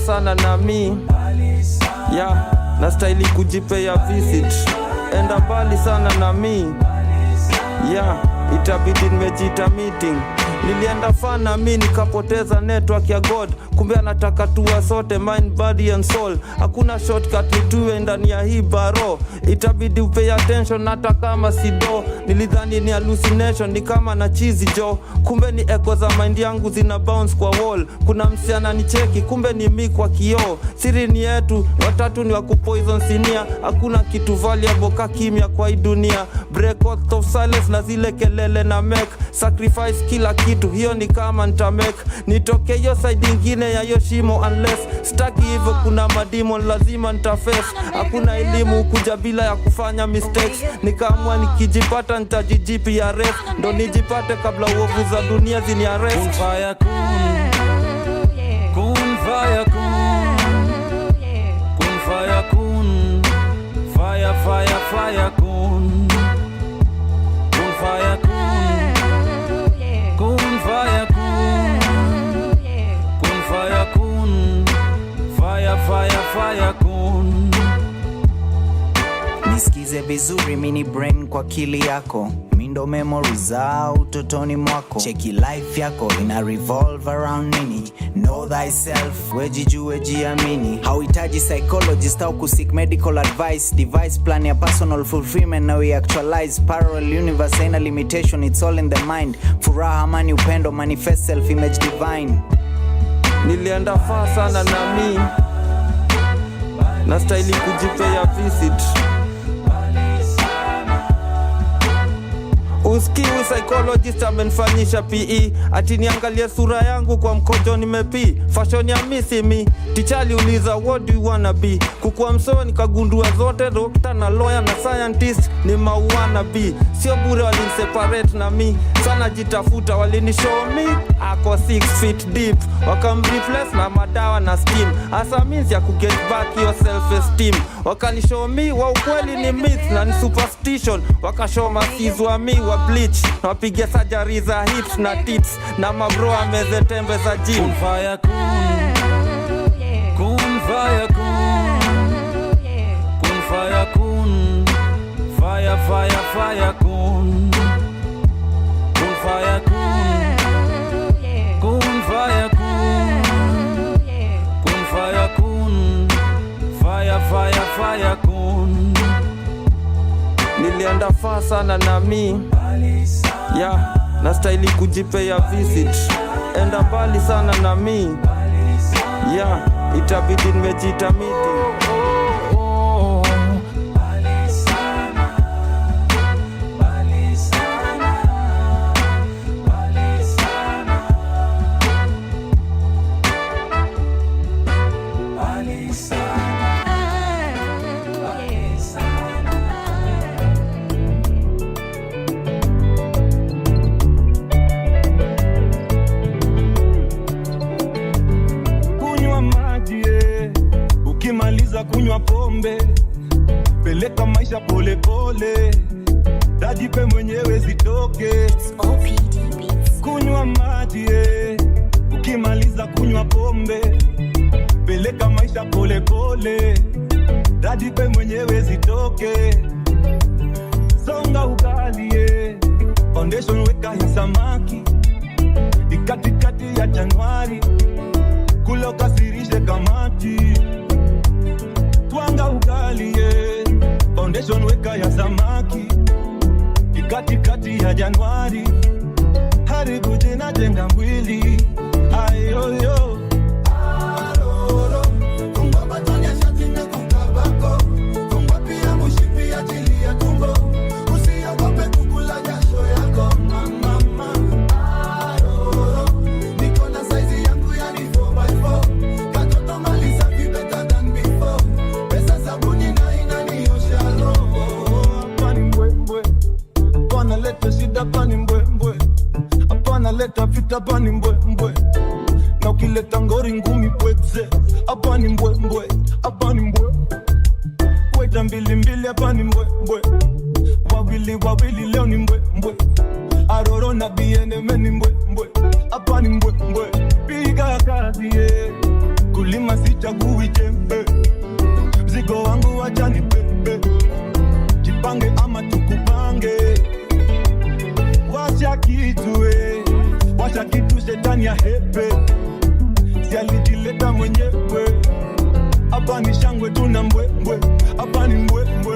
sana na mi yeah, nastahili kujipea visit. Enda mbali sana na mi yeah, itabidi nimejita meeting. Nilienda fana mi nikapoteza network ya God. Kumbe anataka tuwa sote mind, body and soul. Hakuna shortcut nituwe ndani ya hii baro. Itabidi upay attention hata kama sido. Nilidhani ni hallucination, ni kama na cheesy jo. Kumbe ni echo za mind yangu zina bounce kwa wall. Kuna msichana ni cheki, kumbe ni mi kwa kioo. Siri ni yetu, watatu ni wakupoison sinia. Hakuna kitu valuable ka kimya kwa hii dunia. Break out of silence na zile kelele na make. Sacrifice kila kitu, hiyo ni kama nitamek. Nitoke hiyo side ingine ya hiyo shimo unless staki hivyo kuna mademon lazima nitaface. Hakuna elimu kuja bila ya kufanya mistakes. Nikaamua nikijipata nitajijipi ya ref. Ndo nijipate kabla uovu za dunia zini arrest. Kun faya kun, kun faya kun, kun faya kun, fire fire fire kun, kun faya kun, kun faya kun, kun faya kun, fire fire fire kun. Nisikize vizuri mini brain kwa akili yako. Mindo memories za utotoni mwako. Cheki life yako ina revolve around nini. Know thyself, wejijue jiamini. Hauhitaji psychologist au kuseek medical advice. Device plan ya personal fulfillment na we actualize. Parallel universe haina limitation, it's all in the mind. Furaha, amani, upendo, manifest self image divine. Nilienda far sana na mi nastahili kujipea visit. Usikiu psychologist amenifanyisha PE. Ati niangalia sura yangu kwa mkojo nimepi. Fashion ya misi mi. Tichali uliza what do you wanna be. Kukua msoo nikagundua zote. Doctor na lawyer na scientist ni mauana be. Sio bure waliniseparate na mi. Sana jitafuta walinishow me ako 6 feet deep. Wakamreplace na madawa na steam. Asa means ya kuget back your self esteem. Wakanishow me wa ukweli ni myth na ni superstition. Wakashow masiz wa mi wa bleach. Na wapigia surgery za hips na tits. Na mabro ameze tembe za gym. Kun faya kun, kun faya kun, kun faya kun, fire fire fire kun, kun faya kun, kun faya kun, kun faya kun, fire fire fire kun. Nilienda far sana na mi yeah, nastahili kujipea visit. Enda mbali sana na mi yeah, itabidi nimejita meeting. Kunywa pombe, peleka maisha pole pole, dajipe mwenyewe zitoke. Kunywa maji, ukimaliza kunywa pombe, peleka maisha pole pole, dajipe mwenyewe zitoke. Songa ugali, foundation weka hii samaki, ikatikati ya Januari, kula ukasirishe kamati. Twanga ugali, foundation weka ya samaki, ikatikati ya Januari, haribu jina jenga mwili. Ayoyo aroro, tungwa batonya shati na kukabako, tungwa pia mushipi ya jili ya tumbo, usiyagope kukula jasho yako mama. Aroro, niko na size yangu ya ni 4x4, katoto mali safi better than before. Pesa sabuni na inaniosha roho. Apani mbwembwe, apana leta shida, apani mbwembwe, apana leta vita, apani mbwembwe, na ukileta ngori ngumi pweze. Apani mbwembwe, apani mbwe, weta mbili mbili, apani mbwembwe, wawili wawili leo ni mbwembwe, aroro na biene meni mbwembwe, apani mbwembwe, piga kazi kulima si sichagui jembe, mzigo wangu wacha nibebe, jipange ama tukupange, wacha kitu shetani ya hepe, si alijileta mwenyewe, hapa ni shangwe tuna mbwembwe, hapa ni mbwembwe.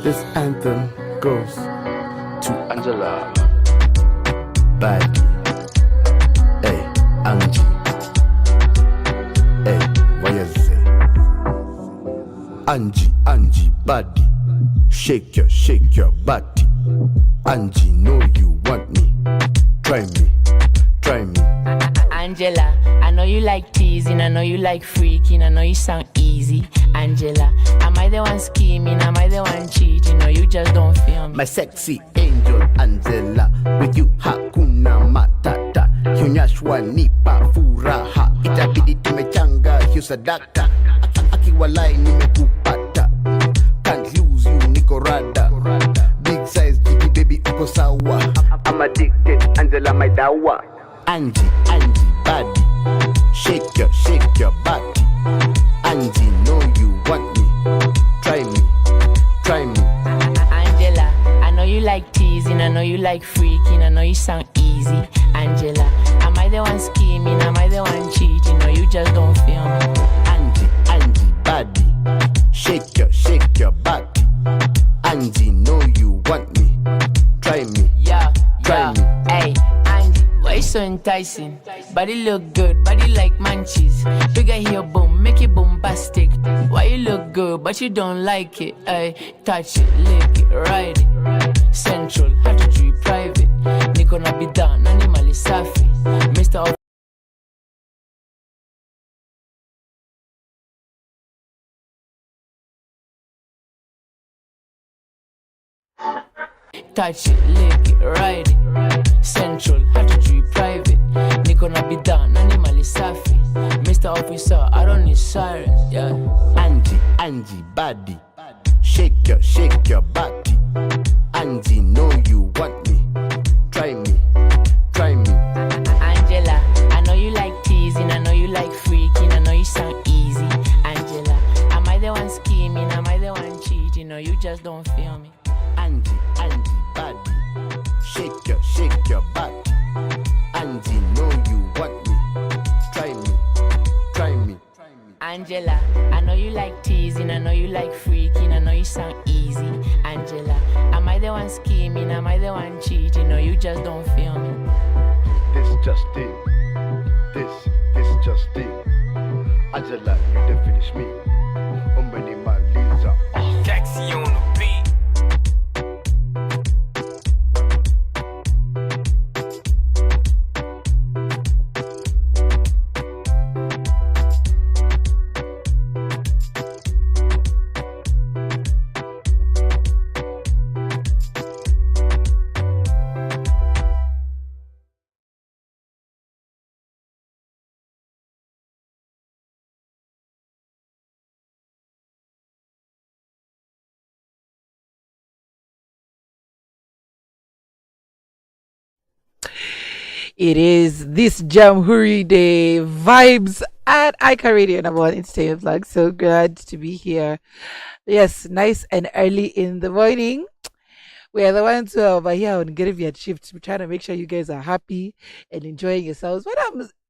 This anthem goes to Angela, Buddy, hey, Angie, hey, what you say? Angie, Buddy, shake your body. Angie, know you want me, try me. Angela, I know you like teasing, I know you like freaking, I know you sound easy. Angela, am I the one scheming, am I the one cheating, or you just don't feel me? My sexy angel Angela, with you hakuna matata, hionyeshwa nipa furaha, itabidi tumechanga hiyo sadaka, akiwalai nimekupata, can't lose you niko rada, big size GB baby uko sawa, I'm addicted Angela my dawa. Angie, body, shake your body. Angie, know you want me, try me. Angela, I know you like teasing, I know you like freaking, I know you sound easy. Angela, am I the one scheming, am I the one cheating, or you just don't feel me? Angie, body, shake your body. Angie, know you want me, try me. Hey, Angie, why you so enticing? Body look good, body like munchies. Bigger here, boom, make it bombastic. Why you look good, but you don't like it? Ay, touch it, lick it, ride it. Central, have to treat private. Niko na bidhaa, nani mali safi. Mr. Touch it, lick it, ride it. Central, have to treat private. Niko na bidhaa, nani mali safi. Mr. Officer, I don't need sirens, yeah. Angie, body, shake your body. Angie, know you want me, try me. Angela, I know you like teasing, I know you like freaking, I know you sound easy. Angela, am I the one scheming, am I the one cheating, or you just don't feel me? Angie, body, shake your body. Angie, know you want me, try me. Angela, I know you like teasing, I know you like freaking, I know you sound easy. Angela, am I the one scheming, am I the one cheating, or you just don't feel me? This just it. Angela, you done finish me. Many my Lisa. Taxi on the beat. It is this Jamhuri Day vibes at Icon Radio #1 Entertainment Vlog. So glad to be here. Yes, nice and early in the morning. We are the ones who are over here on graveyard shifts. We're trying to make sure you guys are happy and enjoying yourselves. But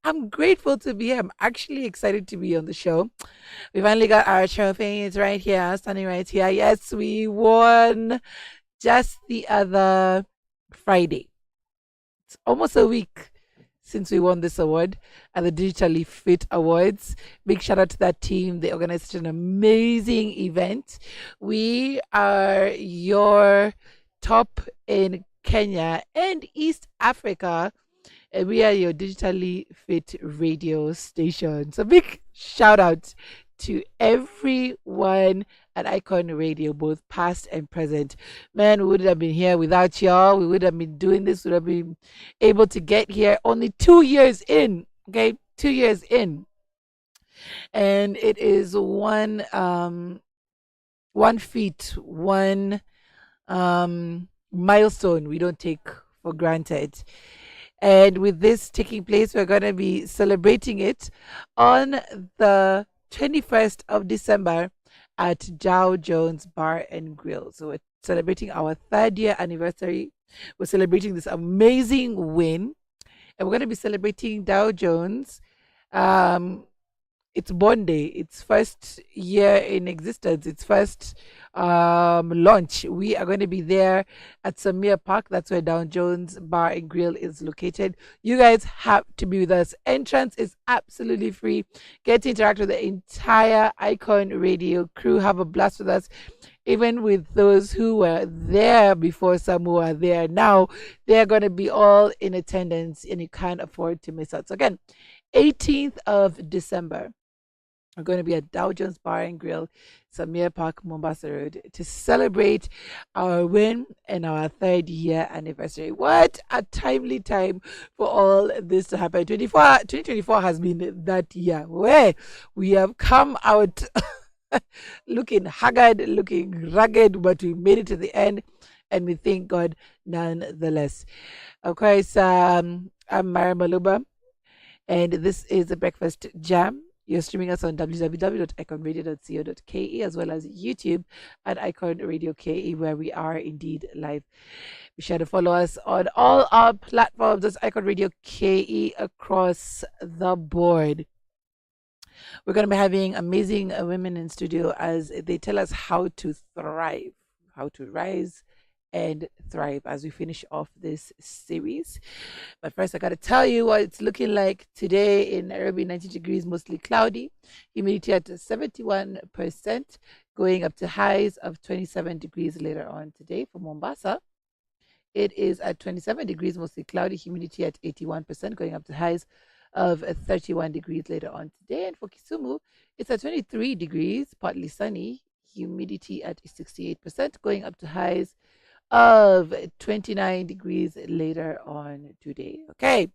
I'm grateful to be here. I'm actually excited to be on the show. We've only got our trophies right here, standing right here. Yes, we won just the other Friday. It's almost a week since we won this award at the Digitally Fit Awards. Big shout out to that team. They organized an amazing event. We are your top in Kenya and East Africa, and we are your digitally fit radio station. So big shout out to everyone at Icon Radio, both past and present. Man, we wouldn't have been here without y'all. We would have been doing this, would have been able to get here only 2 years in. Okay, 2 years in. And it is one feat, one milestone we don't take for granted. And with this taking place, we're going to be celebrating it on the 21st of December at Dow Jones Bar and Grill. So we're celebrating our 3rd year anniversary. We're celebrating this amazing win, and we're going to be celebrating Dow Jones. It's Bond Day, its first year in existence, its first launch. We are going to be there at Sammy Park. That's where Dow Jones Bar and Grill is located. You guys have to be with us. Entrance is absolutely free. Get to interact with the entire Icon Radio crew. Have a blast with us. Even with those who were there before, some who are there now, they're going to be all in attendance, and you can't afford to miss out. So again, 18th of December. We're going to be at Dow Jones Bar and Grill, Samir Park, Mombasa Road, to celebrate our win and our 3rd year anniversary. What a timely time for all this to happen. 2024 has been that year where we have come out looking haggard, looking rugged, but we made it to the end, and we thank God nonetheless. Of course, I'm Myra Maluba, and this is the Breakfast Jam. You're streaming us on www.iconradio.co.ke, as well as YouTube at Icon Radio KE, where we are indeed live. Be sure to follow us on all our platforms as Icon Radio KE across the board. We're going to be having amazing women in studio as they tell us how to thrive, how to rise and thrive as we finish off this series. But first, I got to tell you what it's looking like today in Nairobi. 90 degrees, mostly cloudy, humidity at 71%, going up to highs of 27 degrees later on today. For Mombasa, it is at 27 degrees, mostly cloudy, humidity at 81%, going up to highs of 31 degrees later on today. And for Kisumu, it's at 23 degrees, partly sunny, humidity at 68%, going up to highs of 29 degrees later on today. Okay,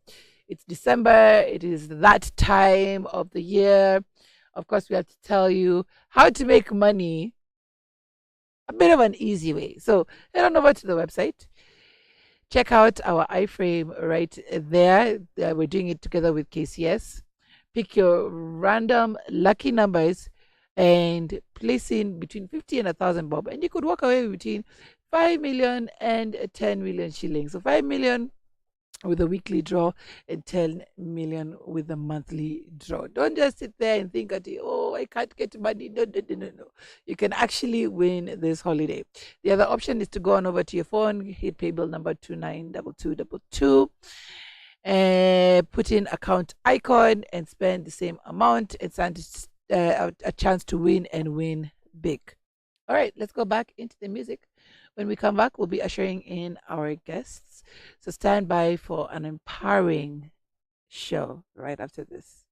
it's December. It is that time of the year. Of course, we have to tell you how to make money a bit of an easy way. So head on over to the website. Check out our iframe right there. We're doing it together with KCS. Pick your random lucky numbers and place in between 50 and 1,000 bob, and you could walk away between 5 million and 10 million shillings. So 5 million with a weekly draw and 10 million with a monthly draw. Don't just sit there and think, oh, I can't get money. No. You can actually win this holiday. The other option is to go on over to your phone, hit paybill number 292222, and put in account icon and spend the same amount. It's a chance to win and win big. All right, let's go back into the music. When we come back, we'll be ushering in our guests. So stand by for an empowering show right after this.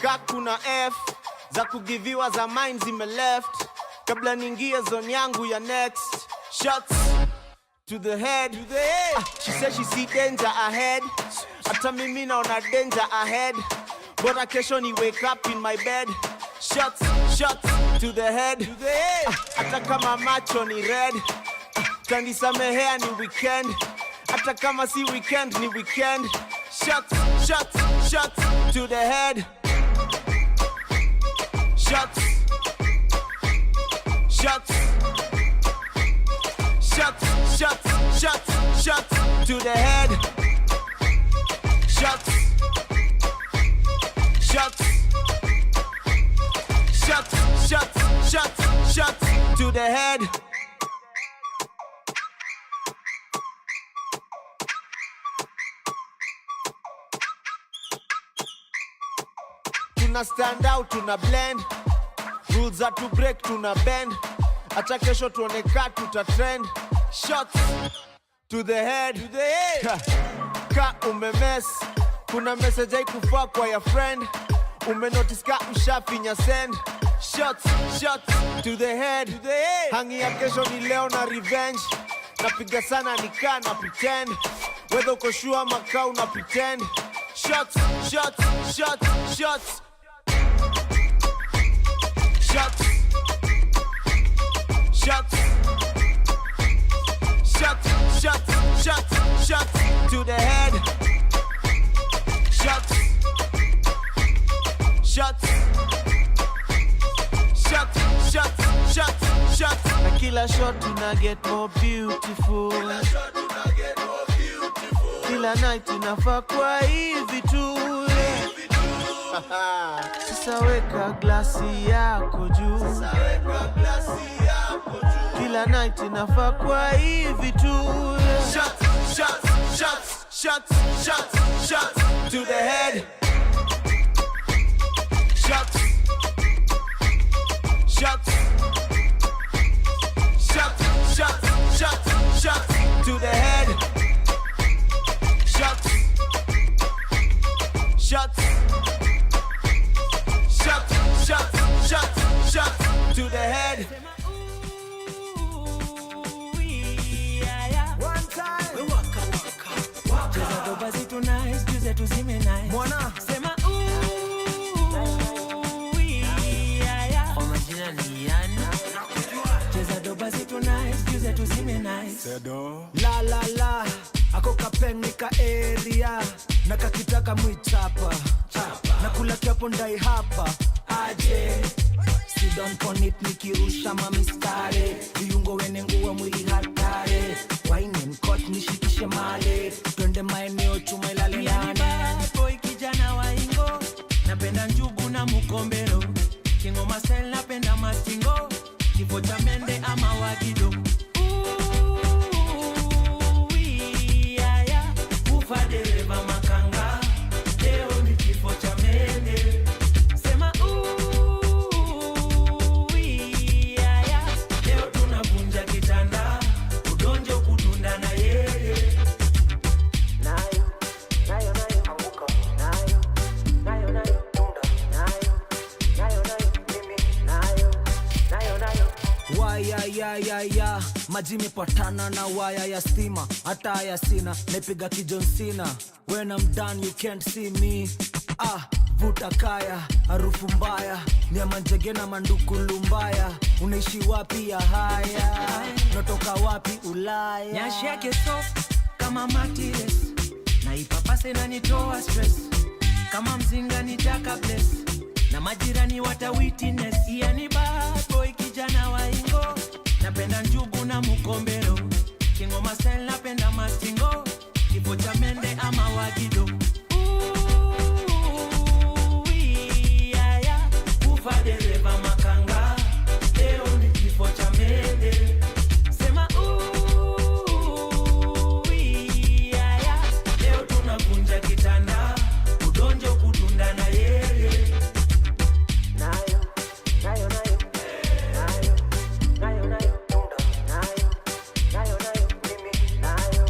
Kakuna F za kugiviwa za mine zime left kabla ningie zone yangu ya next shots to the head. She said she see danger ahead. Hata mimi naona danger ahead. Bora kesho ni wake up in my bed. Shots to the head. Hata kama macho ni red. Kanisamehea ni weekend. Hata kama si weekend ni weekend. Shots to the head. Shots to the head. Shots to the head. Tuna stand out, tuna blend. Rules are to break, tuna bend. Acha kesho tuone ka tuta trend. Shots to the head. Ka umemes. Kuna message haikufaa kwa ya friend. Umenotice ka ushafinya send. Shots to the head. Hangi ya kesho ni leo na revenge. Napiga sana nika na pretend. Whether uko sure maka una pretend. Shots to the head. Shots na kila shot tuna get more beautiful. Kila night inafaa kwa hivi tu. Sasa weka glasi yako juu. Kila night inafaa kwa hivi tu. Shots to the head. Shots to the head. Shots to the head. One time. Cheza doba zitu nice, juze tuzime nice. Mwana sema kwa majina ni yana. Cheza doba zitu nice, juze tuzime nice. La ako kapeng nika area. Nakakitaka mwitapa. Nakula kiapo ndai hapa. Aje sit down on it nikirusha mamistare. Viungo wene nguwa mwili hatare. Wine mkot nishikishe male. Twende maeneo tumailale nane. Boy kijana wa ingo. Napenda njugu na mukombero. Kingo masel napenda mastingo. Kifo cha mende ama wagido. Ufa dereva makanga. Leo ni kifo cha mende. Sema leo tunavunja kitanda. Udonjo kudunda na yeye. Nayo anguka. Nayo tunda. Nayo mimi. Nayo waya maji mepatana na waya ya stima. Hata ya sina nepiga kijonsina. When I'm done you can't see me. Vuta kaya harufu mbaya. Ni ya manjege na manduku lumbaya. Unaishi wapi ya haya? Notoka wapi Ulaya? Nyashi yake soft kama matires. Na ipapase na nitoa stress. Kama mzinga nitaka bless. Na majirani wata witness. Iya ni bad boy kijana wa ingo. Napenda njugu na mukombero. Kingo masel napenda mastingo. Kifo cha mende ama wagido. Ufa dereva makanga. Leo ni kifo cha mende. Sema leo tunavunja kitanda. Udonjo kudunda na yeye. Nayo tunda. Nayo mimi. Nayo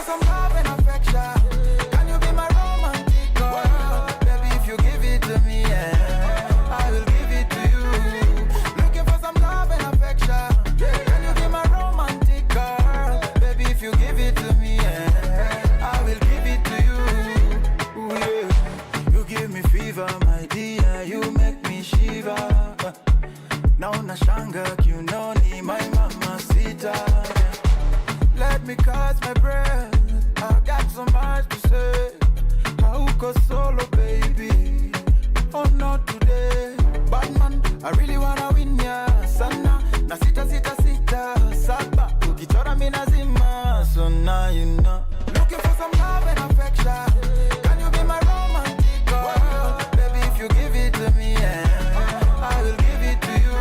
some love and affection. Can you be my romantic girl? Baby, if you give it to me, yeah, I will give it to you. Looking for some love and affection. Can you be my romantic girl? Baby, if you give it to me, yeah, I will give it to you. Ooh, yeah. You give me fever, my dear. You make me shiver. Now nashanga kiunoni, my mama sita. Let me catch my breath. I got so much to say. Hauko solo, baby. Oh, not today. Batman, I really wanna win ya. Sana, na sita, sita, sita. Saba, ukichora mina zima. So now you know. Looking for some love and affection. Can you be my romantic girl? Baby, if you give it to me, yeah, I will give it to you.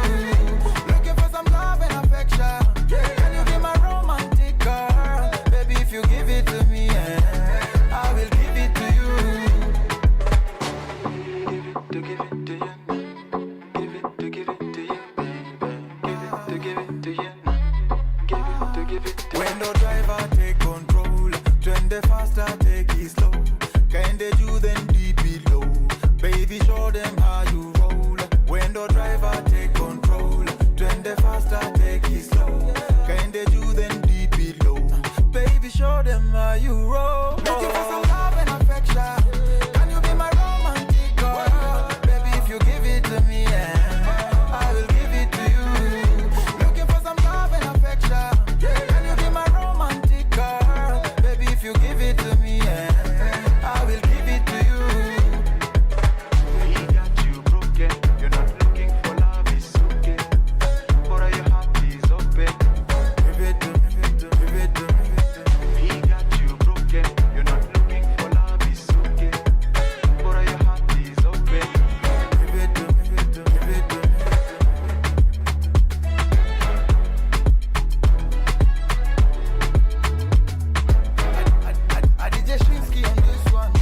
Looking for some love and affection. Can you be my romantic girl? Baby, if you give it to me, yeah, I will give it to you. Give it to you. Give it to give it to you, baby. Give it to give it to you. Give it to give it to you. When the driver take control, turn the faster, take it slow. Can they do then deep below? Baby, show them how you roll. When the driver take control, turn the faster, take it slow. Can they do then deep below? Baby, show them how you roll. Looking for some love and affection. Can you be my romantic girl? Baby, if you give it to me, yeah, I will give it to you. Looking for some love and affection. Can you be my romantic girl? Baby, if you give it to me, yeah, I will give it to you. We got you broken. You're not looking for love, it's okay. But your heart is open. Give it to me, give it to me. We got you broken. You're not looking for love, it's okay. But your heart is open. Give it to me, give it to me. I DJ Shinsky on this one.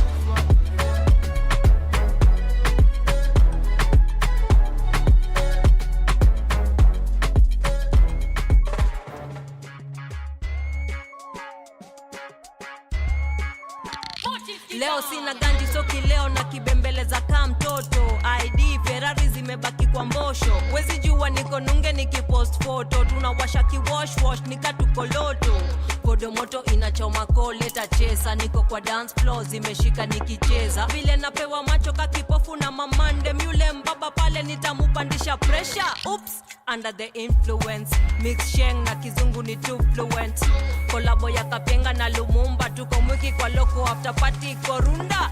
Leo sina ganji soki leo na kibembeleza kama mtoto. ID Ferrari zimebaki kwa mbosho. Wezi jua niko nunge nikipost photo. Tunawasha kiwash wash nikatukoloto. Kodo moto inachoma koleta chesa. Niko kwa dance floor zimeshika nikicheza. Vile napewa macho kakipofu na mamande. Yule mbaba pale nitamupandisha pressure. Oops, under the influence. Mix sheng na kizungu ni too fluent. Kolabo ya Kapenga na Lumumba. Tuko mwiki kwa loko after party korunda.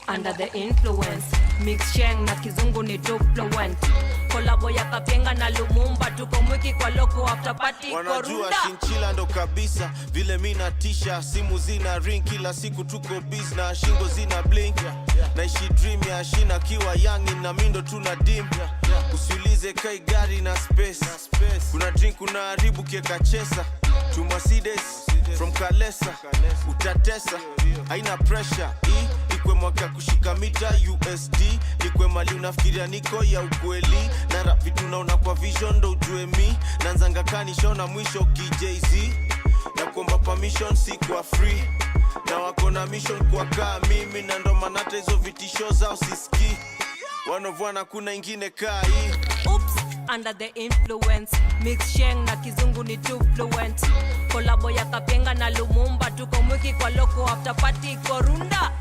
Under the influence. Mix sheng na kizungu ni too fluent. Kolabo ya Kapenga na Lumumba. Tuko mwiki kwa loko after party korunda. Wanajua shinchila ndo kabisa. Vile mina tisha. Simu zina ring kila siku tuko biz. Na shingo zina blink. Naishi dream ya shina kiwa young na mindo tuna dim. Usiulize kai gari na space. Kuna drink kuna haribu kieka chesa. To Mercedes from Kalesa. Utatesa haina pressure. Ikwe mwaka kushika mita USD. Ikwe mali unafikiria niko ya ukweli. Na rap vitu naona kwa vision ndo ujue mi. Nanzanga kanisho na mwisho KJZ. Na kuomba permission si kwa free. Na wako na mission kwa kaa mimi. Na ndo manata hizo vitisho zao sisiki. Wanovwana kuna ingine kaa hii. Oops, under the influence. Mix sheng na kizungu ni too fluent. Kolabo ya Kapenga na Lumumba. Tuko mwiki kwa loko after party korunda.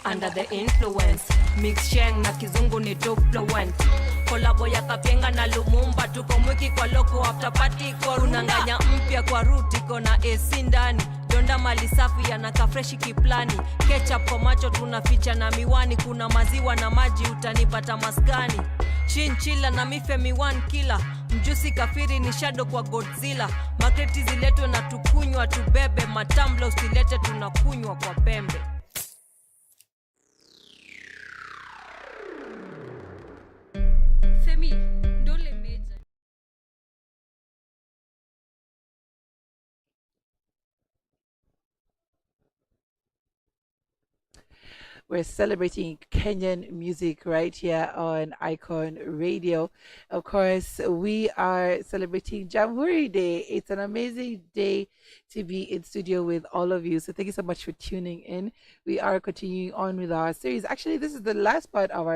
Under the influence. Mix sheng na kizungu ni too fluent. Kolabo ya Kapenga na Lumumba. Tuko mwiki kwa loko after party korunda. Unanganya mpya kwa root iko na AC ndani. Donda mali safi yanaka freshi kiplani. Ketchup kwa macho tunaficha na miwani. Kuna maziwa na maji utanipata maskani. Chinchila na mife miwan kila. Mjusi kafiri ni shadow kwa Godzilla. Makreti ziletwe na tukunywa tubebe. Matambla usilete tunakunywa kwa pembe. Femi, ndole meja. We're celebrating Kenyan music right here on Icon Radio. Of course, we are celebrating Jamhuri Day. It's an amazing day to be in studio with all of you. So thank you so much for tuning in. We are continuing on with our series. Actually, this is the last part of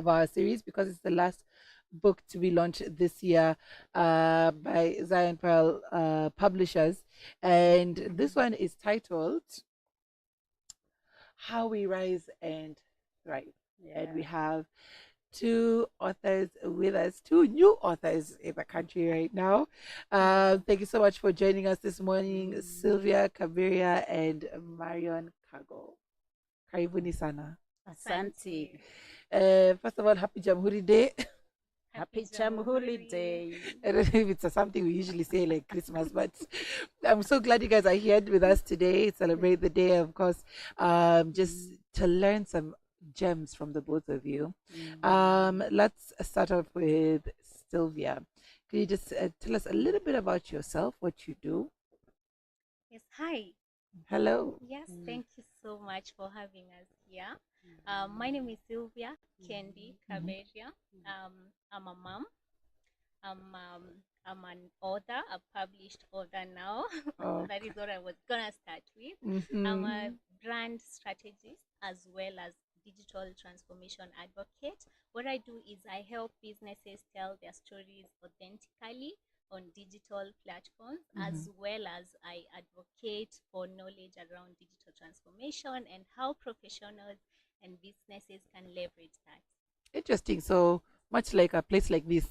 our series because it's the last book to be launched this year by Zion Pearl Publishers. And this one is titled How We Rise and Thrive. And we have two authors with us, two new authors in the country right now. Thank you so much for joining us this morning, Sylvia, Kaberia, and Marion Kago. Karibuni sana. Asante. First of all, happy Jamhuri Day. Happy Jamhuri Day. I don't know if it's something we usually say like Christmas, but I'm so glad you guys are here with us today. Celebrate the day, of course, just to learn some gems from the both of you. Let's start off with Sylvia. Can you just tell us a little bit about yourself, what you do? Yes, hi. Hello. Yes, thank you so much for having us here. My name is Sylvia Kendi Kaberia. I'm a mom. I'm an author, a published author now. That is what I was gonna start with. I'm a brand strategist as well as digital transformation advocate. What I do is I help businesses tell their stories authentically on digital platforms, as well as I advocate for knowledge around digital transformation and how professionals and businesses can leverage that. Interesting. So much like a place like this,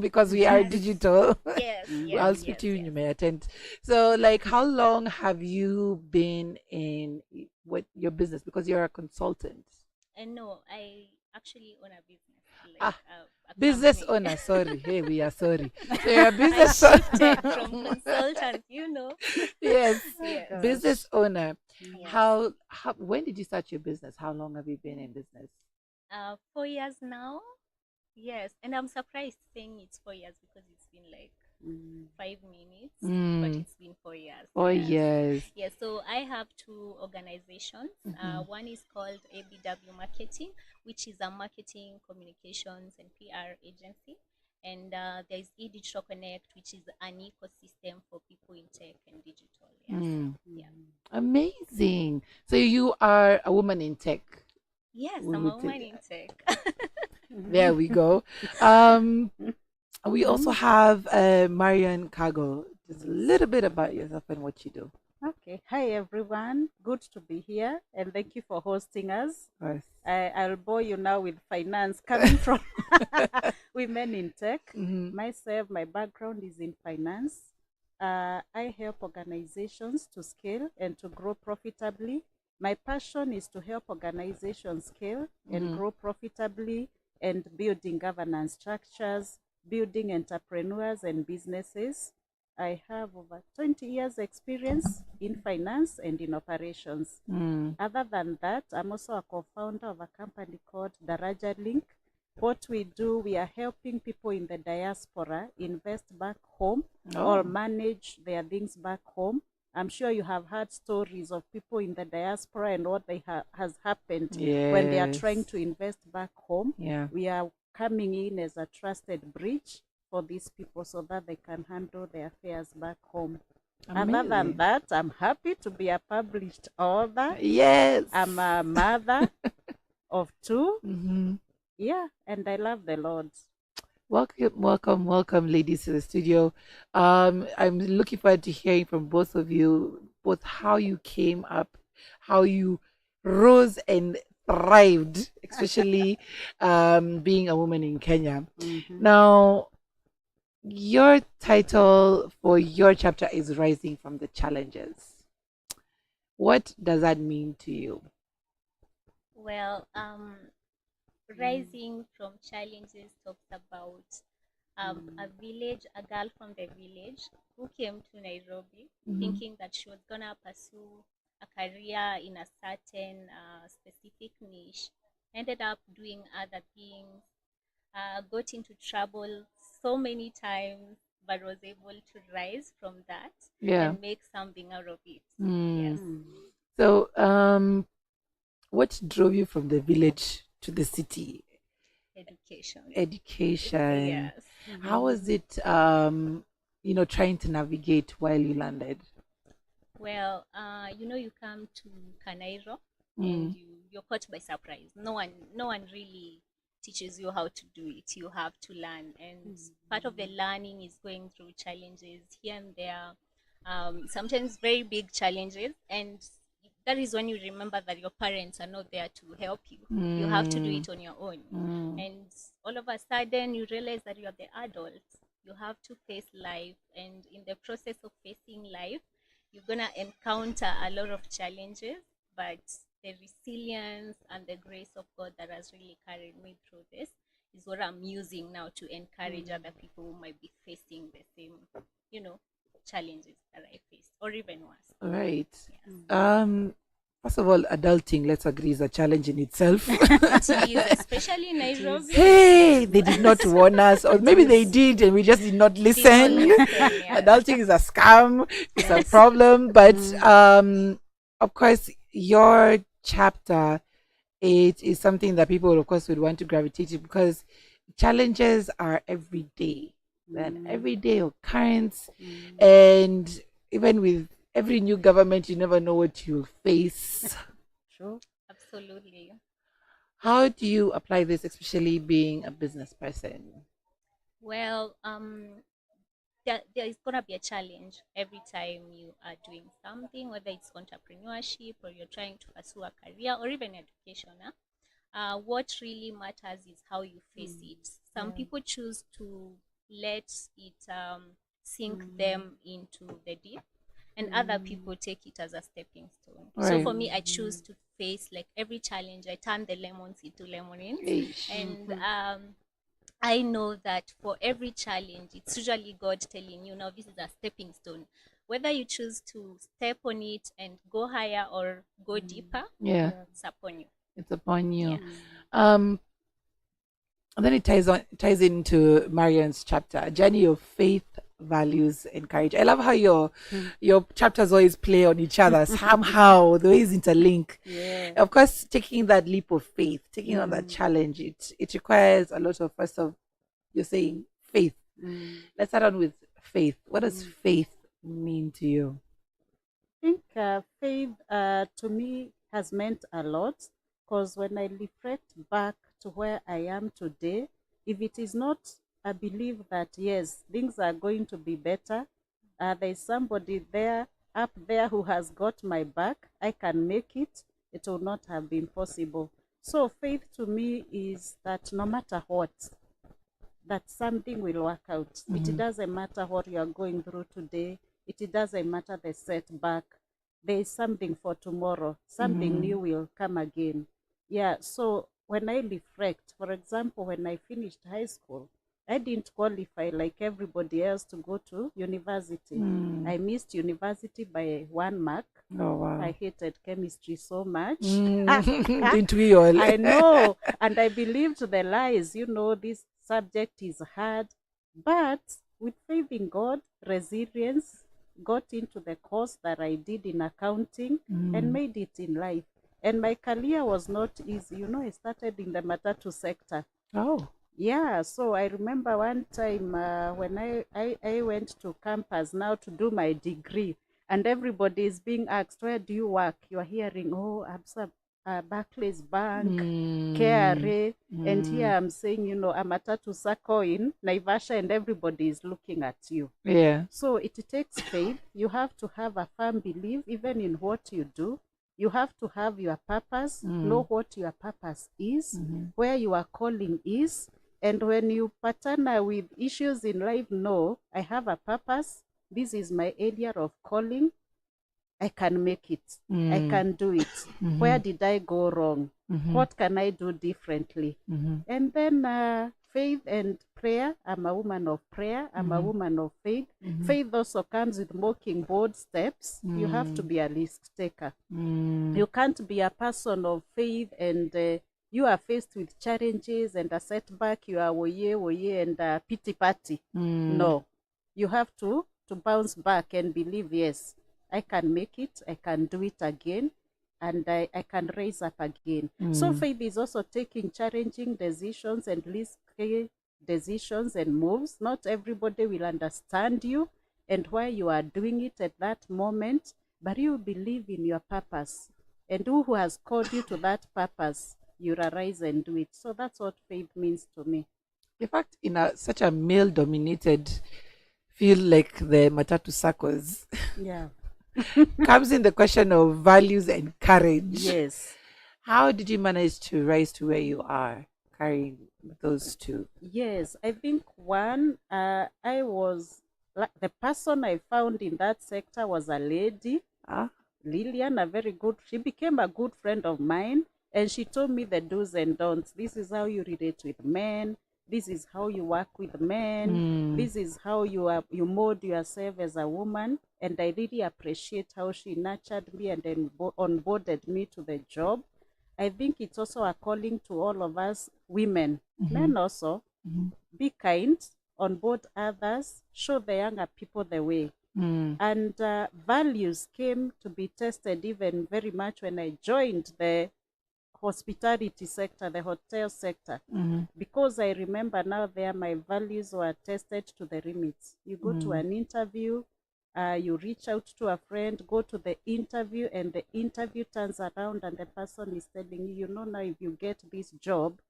because we are digital. Yes, I'll speak to you and you may attend. So, like, how long have you been in what your business? Because you're a consultant. And no, I actually own a business. Like a business company. owner. Sorry, hey, we are sorry. So you're a business I shifted from consultant, Yes, Yes. business owner. Yes. How? When did you start your business? How long have you been in business? 4 years now. Yes, and I'm surprised saying it's 4 years because it's been like 5 minutes, but it's been 4 years. 4 yes. years. Yes, so I have two organizations. One is called ABW Marketing, which is a marketing, communications, and PR agency. And there's eDigital Connect, which is an ecosystem for people in tech and digital. Yes. Yeah. Amazing. So you are a woman in tech. Yes, We I'm would a say- woman in tech. There we go. We also have Marion Kago. Just a little bit about yourself and what you do. Okay. Hi, everyone. Good to be here, and thank you for hosting us. Yes. I'll bore you now with finance coming from women in tech. Myself, my background is in finance. I help organizations to scale and to grow profitably. My passion is to help organizations scale and grow profitably and building governance structures, building entrepreneurs and businesses. I have over 20 years experience in finance and in operations. Other than that, I'm also a co-founder of a company called Daraja Link. What we do, we are helping people in the diaspora invest back home or manage their things back home. I'm sure you have heard stories of people in the diaspora and what they has happened when they are trying to invest back home. Yeah. We are coming in as a trusted bridge for these people so that they can handle their affairs back home. Other than Amazing. that, I'm happy to be a published author. Yes. I'm a mother of two. Mhm. Yeah, and I love the Lord. Welcome, ladies, to the studio. I'm looking forward to hearing from both of you, both how you came up, how you rose and thrived, especially being a woman in Kenya. Now, your title for your chapter is Rising from the Challenges. What does that mean to you? Well, rising from challenges talks about a village, a girl from the village who came to Nairobi thinking that she was gonna pursue a career in a certain specific niche, ended up doing other things, got into trouble so many times, but was able to rise from that Yeah. and make something out of it. Mm. Yes. So, What drove you from the village to the city? Education. Education. Yes. How was it, trying to navigate while you landed? Well, you come to Kanairo Mm. and you're caught by surprise. No one really teaches you how to do it. You have to learn, and part of the learning is going through challenges here and there. Sometimes very big challenges, and that is when you remember that your parents are not there to help you. You have to do it on your own. And all of a sudden you realize that you are the adult. You have to face life, and in the process of facing life, you're gonna encounter a lot of challenges, but the resilience and the grace of God that has really carried me through this is what I'm using now to encourage other people who might be facing the same, challenges that I faced, or even worse. All right. First of all, adulting, let's agree, is a challenge in itself. It is, especially in Nairobi. Hey, they did not warn us, or maybe they did and we just did not listen. Yeah. Adulting is a scam, it's a problem. But of course, your chapter, it is something that people, of course, would want to gravitate to, because challenges are every day, an everyday occurrence, and even with every new government, you never know what you'll face. Sure. Absolutely. How do you apply this, especially being a business person? Well, there is gonna be a challenge every time you are doing something, whether it's entrepreneurship or you're trying to pursue a career or even education. What really matters is how you face it. Some people choose to let it sink them into the deep, and other people take it as a stepping stone. So Right. for me, I choose to face like every challenge. I turn the lemons into lemonades, and I know that for every challenge, it's usually God telling you, now this is a stepping stone. Whether you choose to step on it and go higher or go deeper, Yeah. it's upon you. It's upon you. Yeah. And then it ties into Marion's chapter, a journey of faith, values, and courage. I love how your chapters always play on each other somehow. The ways interlink. Yeah. Of course, taking that leap of faith, taking on that challenge, it requires a lot of, first of, you're saying faith. Let's start on with faith. What does faith mean to you? I think faith to me has meant a lot, because when I reflect back to where I am today, if it is not I believe that yes, things are going to be better, there's somebody there up there who has got my back, I can make it, it will not have been possible. So faith to me is that no matter what, that something will work out. It doesn't matter what you are going through today. It doesn't matter the setback. There is something for tomorrow. Something new will come again. Yeah, so when I reflect, for example, when I finished high school, I didn't qualify like everybody else to go to university. I missed university by 1 mark. Oh, wow. I hated chemistry so much. Didn't we all? I know. And I believed the lies, this subject is hard. But with faith in God, resilience, got into the course that I did in accounting and made it in life. And my career was not easy. I started in the matatu sector. Oh. Yeah, so I remember one time when I went to campus now to do my degree, and everybody is being asked, where do you work? You are hearing, oh, Absa, Barclays Bank, KRA, and here I'm saying, I'm a tattoo circle in Naivasha, and everybody is looking at you. Yeah. So it takes faith. You have to have a firm belief, even in what you do. You have to have your purpose, know what your purpose is, where your calling is. And when you partner with issues in life, no, I have a purpose. This is my area of calling. I can make it. I can do it. Where did I go wrong? What can I do differently? And then faith and prayer. I'm a woman of prayer. I'm a woman of faith. Faith also comes with making bold steps. You have to be a risk taker. You can't be a person of faith and you are faced with challenges and a setback. You are woye and a pity party. No, you have to bounce back and believe, yes, I can make it. I can do it again. and I can raise up again. So faith is also taking challenging decisions and risky decisions and moves. Not everybody will understand you and why you are doing it at that moment, but you believe in your purpose. And who has called you to that purpose, you arise and do it. So that's what faith means to me. In fact, in such a male-dominated field like the Matatu circles, Yeah. comes in the question of values and courage. Yes. How did you manage to rise to where you are, carrying those two? Yes, I think one, I was, the person I found in that sector was a lady, Lillian, a very good, she became a good friend of mine, and she told me the do's and don'ts. This is how you relate with men. This is how you work with men. This is how you mold yourself as a woman. And I really appreciate how she nurtured me and then onboarded me to the job. I think it's also a calling to all of us women, men also, be kind, onboard others, show the younger people the way. And values came to be tested even very much when I joined the hospitality sector, the hotel sector, because I remember now there my values were tested to the limits. You go to an interview, you reach out to a friend, go to the interview, and the interview turns around and the person is telling you, you know, now if you get this job,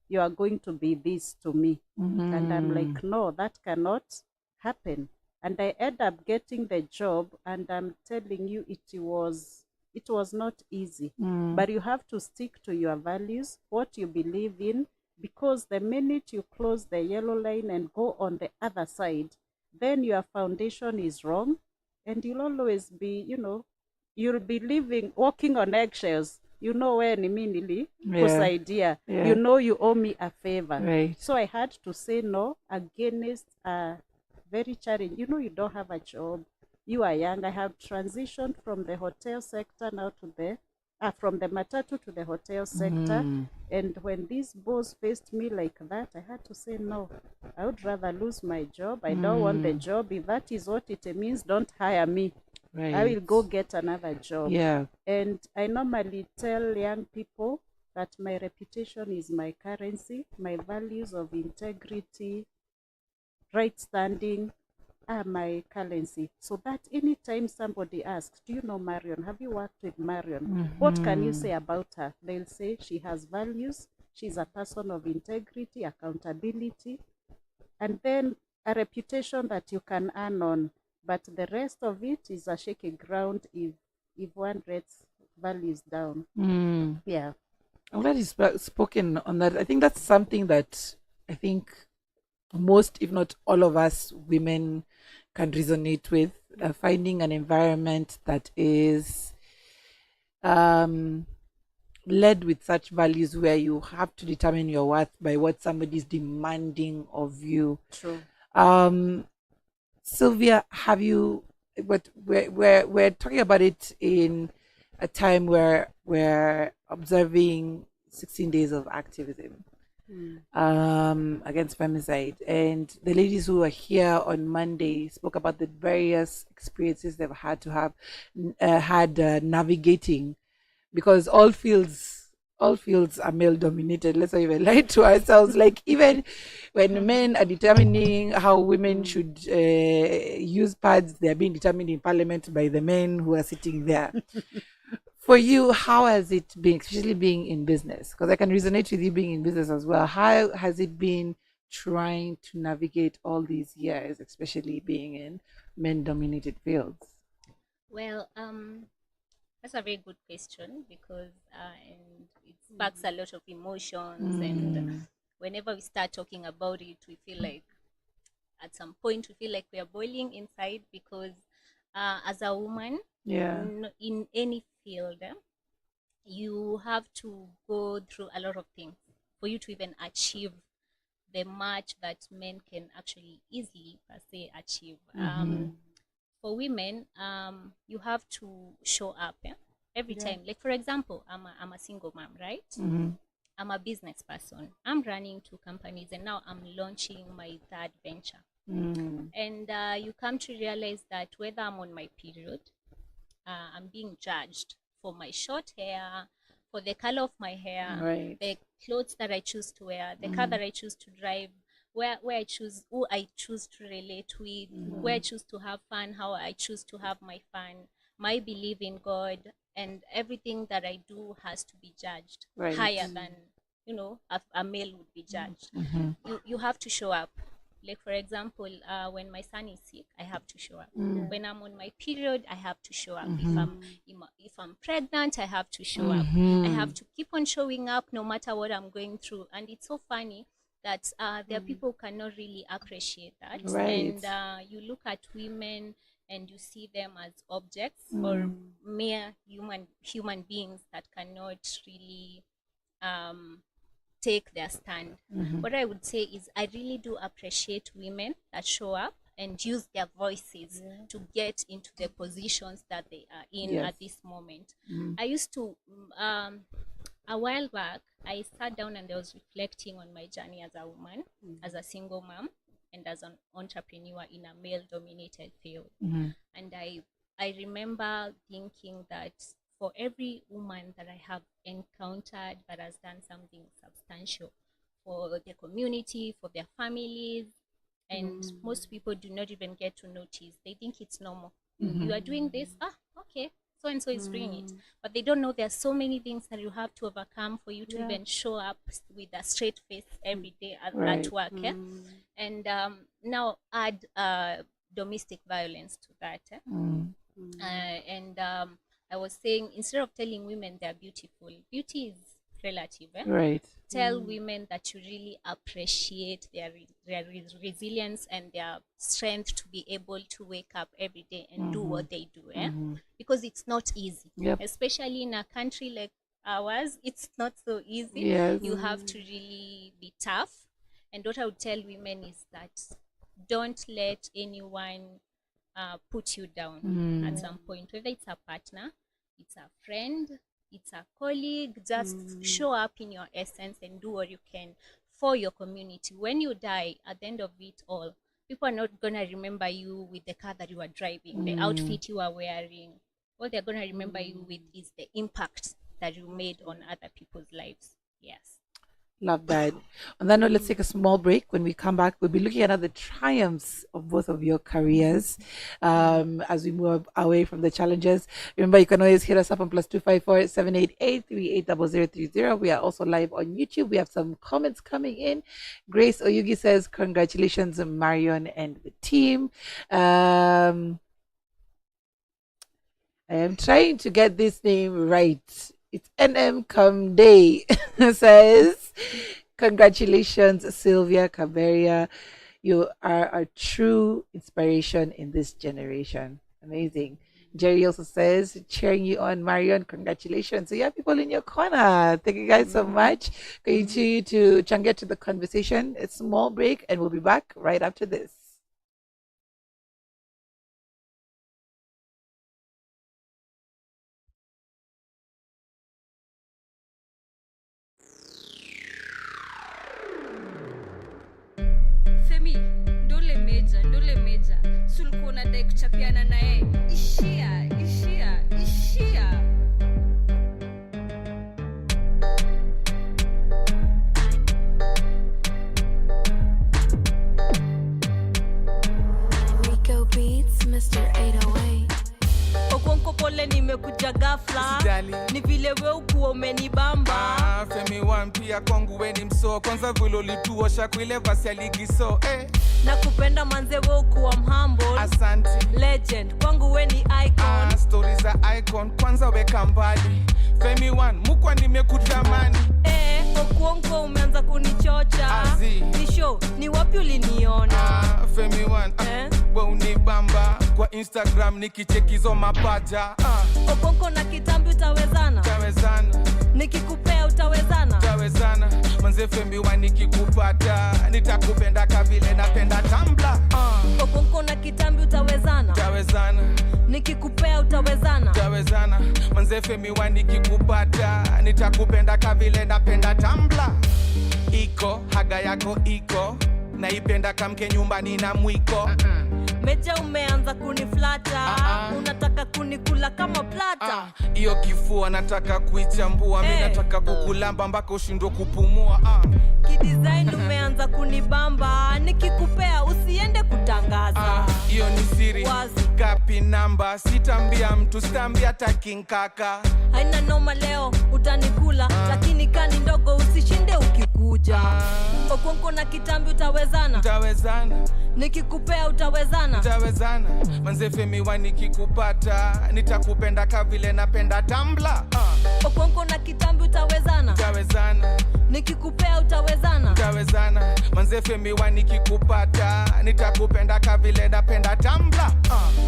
you are going to be this to me. And I'm like, no, that cannot happen. And I end up getting the job, and I'm telling you, it was not easy. But you have to stick to your values, what you believe in, because the minute you close the yellow line and go on the other side, then your foundation is wrong, and you'll always be, you'll be walking on eggshells. You know where immediately idea. Yeah. You know you owe me a favor. Right. So I had to say no against very challenging. You don't have a job. You are young. I have transitioned from the hotel sector now to from the matatu to the hotel sector. And when this boss faced me like that, I had to say no. I would rather lose my job. I don't want the job. If that is what it means, don't hire me. Right. I will go get another job. Yeah. And I normally tell young people that my reputation is my currency. My values of integrity, right standing are my currency. So that anytime somebody asks, do you know Marion? Have you worked with Marion? What can you say about her? They'll say she has values. She's a person of integrity, accountability, and then a reputation that you can earn on. But the rest of it is a shaky ground if one rates values down. Yeah. I'm glad you spoken on that. I think that's something that I think most, if not all of us women can resonate with, finding an environment that is led with such values where you have to determine your worth by what somebody is demanding of you. True. Sylvia, have you, but we're talking about it in a time where we're observing 16 days of activism against femicide, and the ladies who were here on Monday spoke about the various experiences they've had to have navigating, because all fields are male dominated. Let's not even lie to ourselves. Like, even when men are determining how women should use pads, they are being determined in parliament by the men who are sitting there. For you, how has it been, especially being in business? Because I can resonate with you being in business as well. How has it been trying to navigate all these years, especially being in men-dominated fields? Well, that's a very good question, because and it sparks a lot of emotions, and whenever we start talking about it, we feel like at some point we feel like we are boiling inside, because as a woman, in any field, you have to go through a lot of things for you to even achieve the much that men can actually easily per se achieve. For women, you have to show up every time. Like, for example, I'm a single mom, right? I'm a business person. I'm running 2 companies, and now I'm launching my 3rd venture. And you come to realize that whether I'm on my period, I'm being judged for my short hair, for the color of my hair, Right. the clothes that I choose to wear, the car that I choose to drive, who I choose to relate with, where I choose to have fun, how I choose to have my fun, my belief in God, and everything that I do has to be judged Right. higher than, you know, a male would be judged. You have to show up. Like, for example, when my son is sick, I have to show up. When I'm on my period, I have to show up. If I'm pregnant, I have to show up. I have to keep on showing up no matter what I'm going through. And it's so funny that there are people who cannot really appreciate that. Right. And you look at women and you see them as objects or mere human beings that cannot really take their stand. What I would say is I really do appreciate women that show up and use their voices to get into the positions that they are in at this moment. I used to, a while back, I sat down and I was reflecting on my journey as a woman, as a single mom, and as an entrepreneur in a male-dominated field. And I remember thinking that for every woman that I have encountered that has done something substantial for the community, for their families, and most people do not even get to notice. They think it's normal. You are doing this, okay, so-and-so is doing it. But they don't know there are so many things that you have to overcome for you to even show up with a straight face every day at work. And now add domestic violence to that. I was saying, instead of telling women they're beautiful, beauty is relative. Right. Tell women that you really appreciate their resilience and their strength to be able to wake up every day and do what they do. Because it's not easy, especially in a country like ours. It's not so easy. You have to really be tough. And what I would tell women is that don't let anyone put you down at some point, whether it's a partner, it's a friend, it's a colleague. Just show up in your essence and do what you can for your community. When you die, at the end of it all, people are not gonna remember you with the car that you are driving, the outfit you are wearing. What they're gonna remember you with is the impact that you made on other people's lives. Yes. Love that. On that note, let's take a small break. When we come back, we'll be looking at the triumphs of both of your careers as we move away from the challenges. Remember, you can always hit us up on +254 788 380030. We are also live on YouTube. We have some comments coming in. Grace Oyugi says, congratulations, Marion and the team. I am trying to get this name right. It's NM Come Day says, congratulations, Sylvia, Kaberia. You are a true inspiration in this generation. Amazing. Jerry also says, cheering you on, Marion. Congratulations. So you have people in your corner. Thank you guys so much. Continue to get to the conversation. It's a small break and we'll be back right after this. Ndole meja sulikuwa unadai kuchapiana naye. Ishia Rico Beats, Mr. 808. Okonko pole nimekuja ghafla, ni vile wewe ukuwa umenibamba. Femi one pia kwangu we ni mso, kwanza vile ulituosha kuile basi ya ligi so Nakupenda manze wewe ukuwa mhumble. Asante. Legend, kwangu we ni icon. Stories za icon, kwanza weka mbali. Femi one, mukwa nimekutamani. Okonko umeanza kunichocha. Ni show, ni wapi uliniona? Femi one, we unibamba. Kwa Instagram nikichekizo mapaja. Okonko na kitambi utawezana? Utawezana. Nikikupea utawezana? Utawezana. Manze Femi one nikikupata nitakupenda kavile napenda Tumblr. Okonko na kitambi utawezana? Utawezana. Nikikupea utawezana? Utawezana. Manze Femi one nikikupata nitakupenda kavile napenda Tumblr. Iko haga yako iko naipenda kamke nyumbani na mwiko. Meja umeanza kuniflata, unataka kuni kunikula kama plata. Iyo kifua nataka kuichambua. Mimi nataka kukulamba mpaka ushindwe kupumua. Kidesign umeanza kunibamba. Nikikupea usiende kutangaza. Iyo ni siri. Kapi namba. Sitambia mtu, sitambia hata kinkaka. Haina noma leo utanikula. Lakini kani ndogo usishinde ukikuja. Okonko na kitambi utawezana. Utawezana. Nikikupea utawezana. Utawezana. Manzefe miwa nikikupata. Nitakupenda kavile napenda Tumblr. Okonko na kitambi utawezana. Utawezana. Nikikupea utawezana. Utawezana. Manzefe miwa nikikupata. Nitakupenda kavile napenda Tumblr.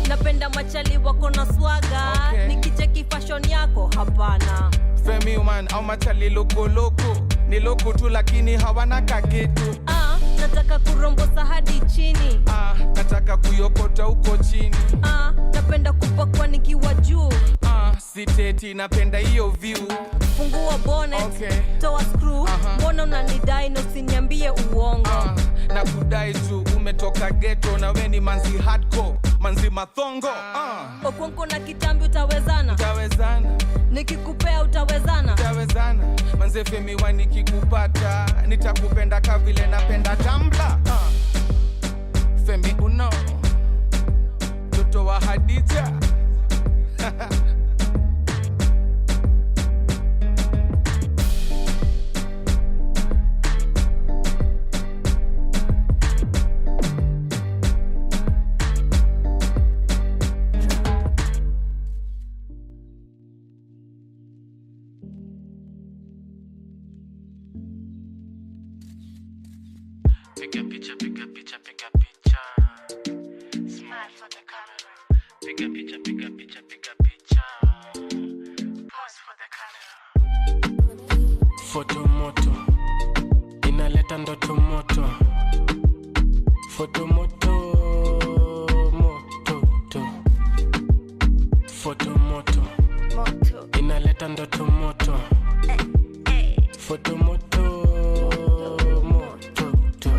Napenda machali wako na swaga. Nikicheki fashion yako hapana. Femi man au machali loko loko. Ni loko tu lakini hawana kakitu. Nataka kurombosa hadi chini. Nataka kuyokota uko chini. Napenda kupakwa nikiwa juu. Siteti napenda hiyo view. Fungua bonnet, toa screw. Mbona unanidai na usiniambie uongo. Na kudai tu umetoka ghetto na we ni manzi hardcore, manzi mathongo. Okonko na kitambi utawezana. Utawezana. Nikikupea utawezana. Utawezana. Manze Femi wa nikikupata. Nitakupenda kavile napenda Tumblr. Femi uno. Toto wa Hadija. Piga picha, piga picha, piga picha. Smile for the camera. Piga picha, piga picha, piga picha. Pose for the camera. Foto moto inaleta ndoto moto. Foto moto moto to. Foto moto inaleta ndoto moto. Foto moto moto to.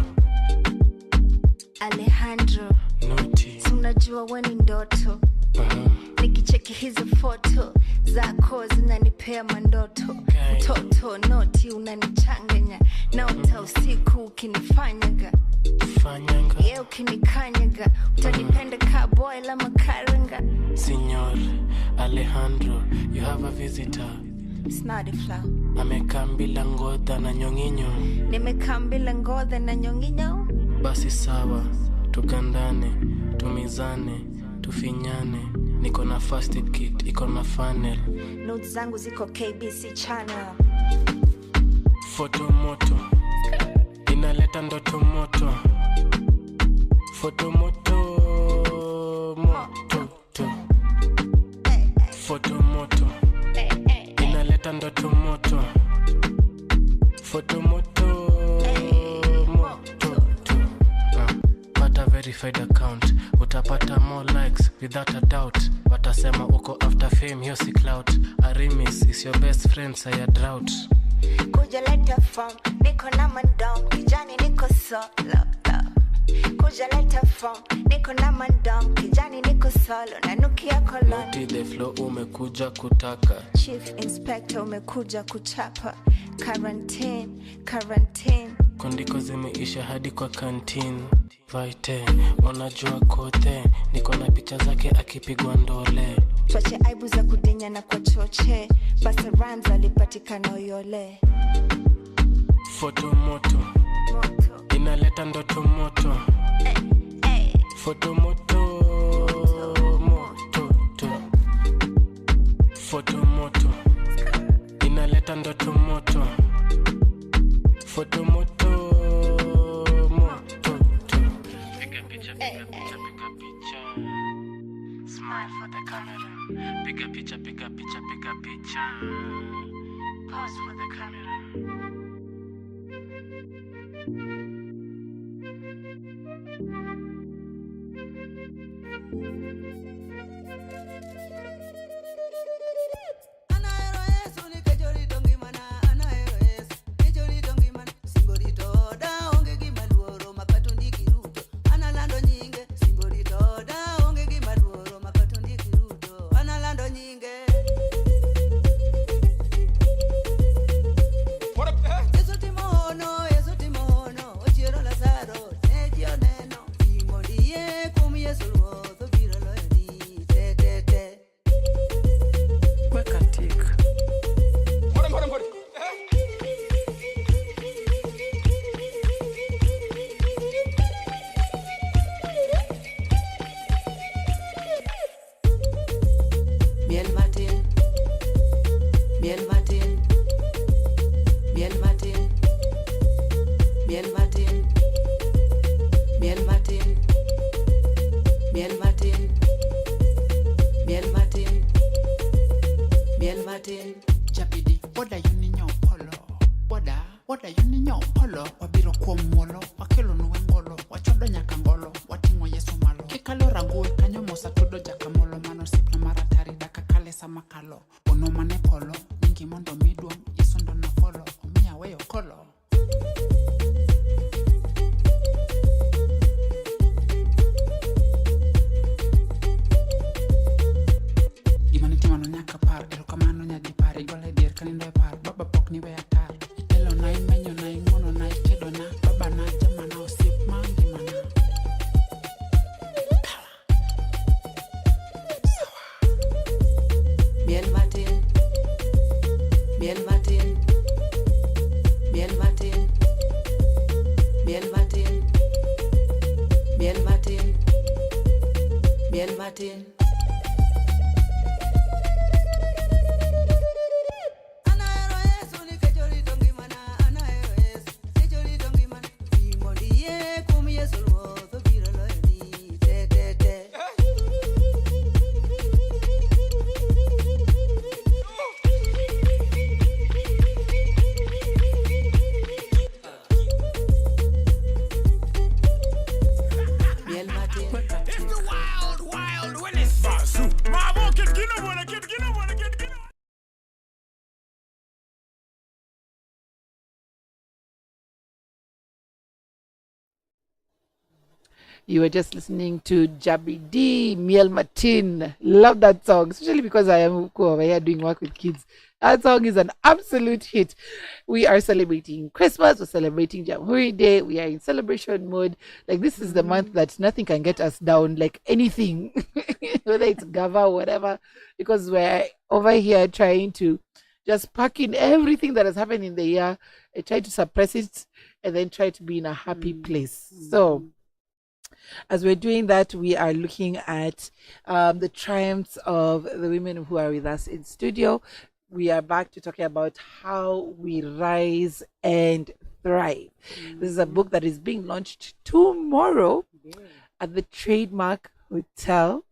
Alejandro, unajua wewe ni ndoto. Nikicheki hizo foto zako zinanipea mandoto. Mtoto noti unanichanganya. Naota usiku ukinifanyaga. Yeah, ukinikanyaga. Utanipenda ka boy la makaranga. Signor Alejandro, you have a visitor. Snadifla. Amekambila ngodha na nyonginyo. Nimekambila ngodha na nyonginyo. Basi sawa, tukandane, tumizane, tufinyane. Niko na first aid kit, iko na funnel. Notes zangu ziko KBC channel. Foto moto inaleta ndoto moto. Foto moto moto to. Foto moto inaleta ndoto moto. Foto moto moto to. Pata verified account, utapata more likes without a doubt. Watasema uko after fame, hiyo si clout. Arimis is your best friend, saya drought. Kuja leta form, niko na mandom. Kijani niko solo. Kuja leta form, niko na mandom. Kijani niko solo, nanukia kolon. Noti the flow umekuja kutaka. Chief Inspector umekuja kuchapa. Quarantine. Kondiko zimeisha hadi kwa canteen. Vaite, wanajua kote. Niko na picha zake akipigwa ndole. Tuache aibu za kudinya na kwa choche. Basa rhymes alipatikana Oyole. Foto moto inaleta ndoto moto. Foto moto moto to. Foto moto inaleta ndoto moto. Foto moto moto to. Piga picha, piga picha, piga picha. Smile for the camera. Piga picha, piga picha, piga picha. Pose for the camera. Miel Martin, Miel Martin, Miel Martin, Miel Martin, Miel Martin, Miel Martin, Miel Martin, Miel Martin. Japidi, what are you in your polo? What are you in your polo? Wabiro kuomolo, wakelo nuengolo, wachodo nyakangolo, watingo yesu malo. Kikalo rague, kanyo mosa todo jakamolo, mano sipna maratari daka kale samakalo. Ono mane polo, mingi mondo midwom, yesu ndo na follow, omiya weyo kolo. Gimani timano nyaka par, erokamano nyadi par, igole dier kanindo e par, baba pok ni we atar. Itelo na imenyo na ingono na ikedo na, baba na jama na osip ma ngimana. Miel Martin, Miel Martin, Miel Martin, Miel Martin, Miel Martin, Miel Martin. You were just listening to Jabi D, Miel Martin. Love that song, especially because I am over here doing work with kids. That song is an absolute hit. We are celebrating Christmas, we're celebrating Jamhuri Day, we are in celebration mode. Like, this is the month that nothing can get us down, like anything, whether it's Gava or whatever, because we're over here trying to just pack in everything that has happened in the year and try to suppress it and then try to be in a happy place. So, as we're doing that, we are looking at the triumphs of the women who are with us in studio. We are back to talking about how we rise and thrive. This is a book that is being launched tomorrow at the Trademark Hotel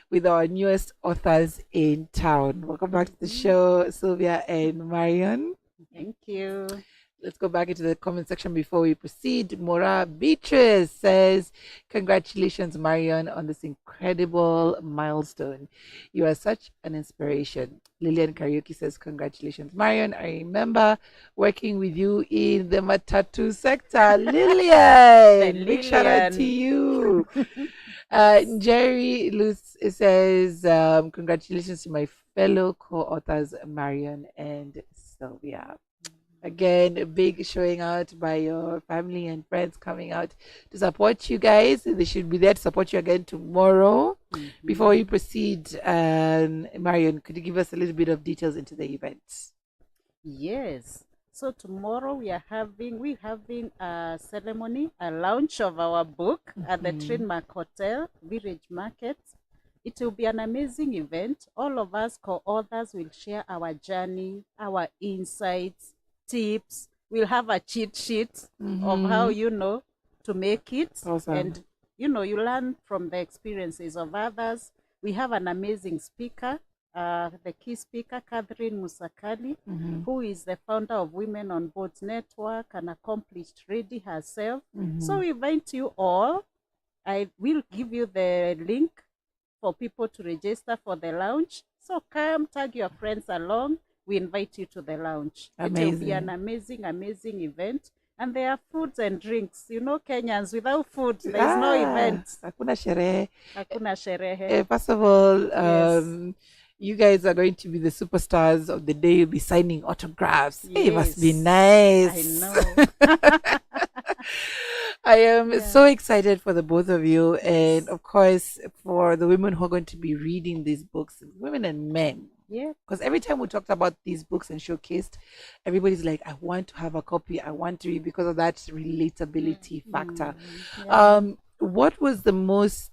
with our newest authors in town. Welcome back to the show, Sylvia and Marion. Thank you. Let's go back into the comment section before we proceed. Mora Beatrice says, congratulations, Marion, on this incredible milestone. You are such an inspiration. Lillian Karaoke says, congratulations, Marion. I remember working with you in the Matatu sector. Lillian, big shout out to you. Jerry Luce says, congratulations to my fellow co-authors, Marion and Sylvia. Again, a big showing out by your family and friends coming out to support you guys. They should be there to support you again tomorrow. Before we proceed, Marion, could you give us a little bit of details into the event? Yes. So tomorrow we're having a ceremony, a launch of our book at the Trademark Hotel, Village Market. It will be an amazing event. All of us co-authors will share our journey, our insights, tips. We'll have a cheat sheet of how to make it. Awesome. And you learn from the experiences of others. We have an amazing speaker, the key speaker, Catherine Musakali, who is the founder of Women on Boards Network, an accomplished lady herself. So we invite you all. I will give you the link for people to register for the launch. So come, tag your friends along. We invite you to the launch. Amazing. It will be an amazing, amazing event. And there are foods and drinks. You know, Kenyans, without food, there is no event. Hakuna sherehe. Hakuna sherehe. First of all, you guys are going to be the superstars of the day. You'll be signing autographs. Yes. It must be nice. I know. I am so excited for the both of you, and of course for the women who are going to be reading these books, women and men. Yeah. Because every time we talked about these books and showcased, everybody's like, I want to have a copy, I want to read, because of that relatability factor. Yeah. What was the most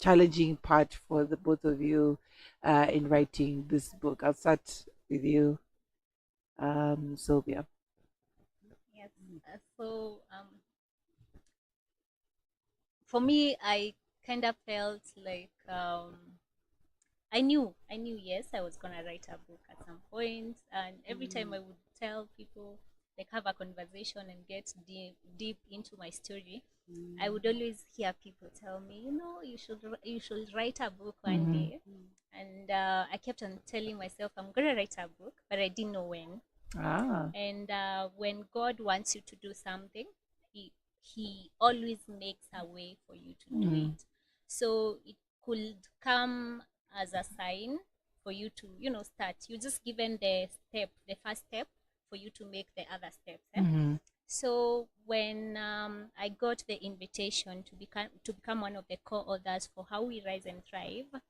challenging part for the both of you in writing this book? I'll start with you, Sylvia. Yes. For me, I kind of felt like I knew, yes, I was gonna write a book at some point, and every time I would tell people, like have a conversation and get deep into my story, I would always hear people tell me, you should write a book one day, and I kept on telling myself I'm gonna write a book, but I didn't know when. And when God wants you to do something, he always makes a way for you to do it. So it could come as a sign for you to start. You just given the first step for you to make the other steps. So when I got the invitation to become one of the co-authors for How We Rise and Thrive,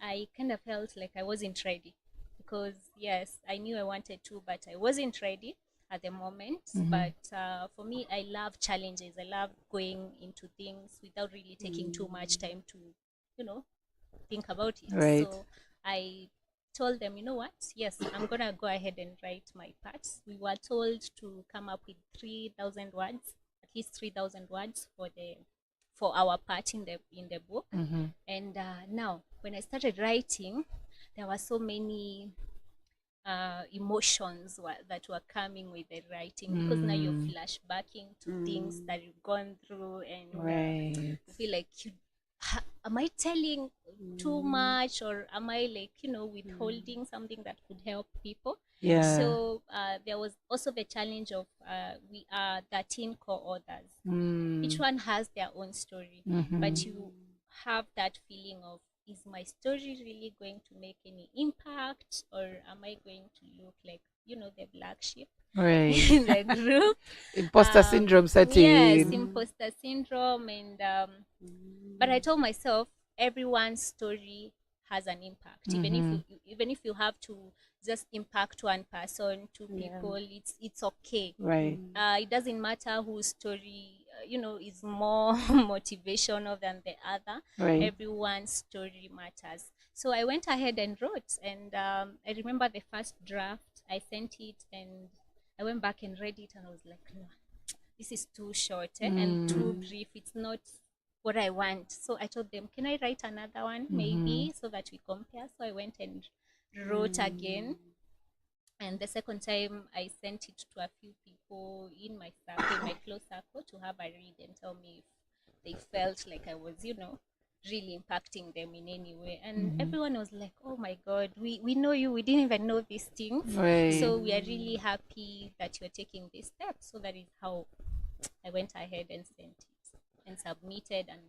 I kind of felt like I wasn't ready, because yes, I knew I wanted to, but I wasn't ready at the moment. But for me, I love challenges. I love going into things without really taking too much time to think about it. Right. So I told them, you know what, yes, I'm gonna go ahead and write my parts. We were told to come up with 3,000 words, at least 3,000 words for our part in the book. And now when I started writing, there were so many emotions that were coming with the writing, because now you're flashbacking to things that you've gone through, and you feel like am I telling too much, or am I withholding something that could help people? Yeah. So there was also the challenge of we are 13 co-authors. Each one has their own story, but you have that feeling of, is my story really going to make any impact, or am I going to look like the black sheep in the group? Imposter syndrome setting. Yes, imposter syndrome. And but I told myself, everyone's story has an impact. Even if you have to just impact one person, two people, it's okay. Right. It doesn't matter whose story is more motivational than the other. Right. Everyone's story matters. So I went ahead and wrote, and I remember the first draft, I sent it, and I went back and read it, and I was like, no, this is too short and too brief. It's not what I want. So I told them, can I write another one maybe, so that we compare? So I went and wrote again, and the second time I sent it to a few people in my circle, in my close circle, to have a read and tell me if they felt like I was really impacting them in any way. And everyone was like, oh my God, we know you, we didn't even know these things. Right. So we are really happy that you're taking this step. So that is how I went ahead and sent it and submitted and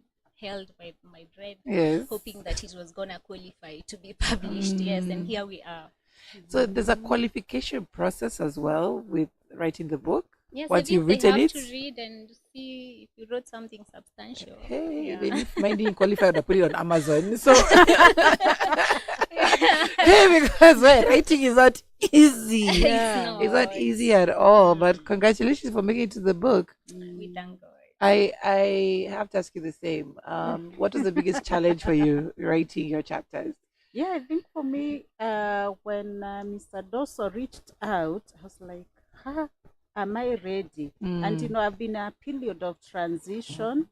held by my breath, Yes. hoping that it was gonna qualify to be published. Yes, and here we are. So there's a qualification process as well with writing the book. Yes, Once I you've think they written have it, to read and see if you wrote something substantial. hey, Yeah. maybe if mine didn't qualify, I'd have put it on Amazon. So hey, because writing is not easy. It's not easy at all. But congratulations for making it to the book. We thank God. I have to ask you the same. What was the biggest challenge for you writing your chapters? Yeah, I think for me, when Mr. Dosso reached out, I was like, am I ready? And, I've been a period of transition,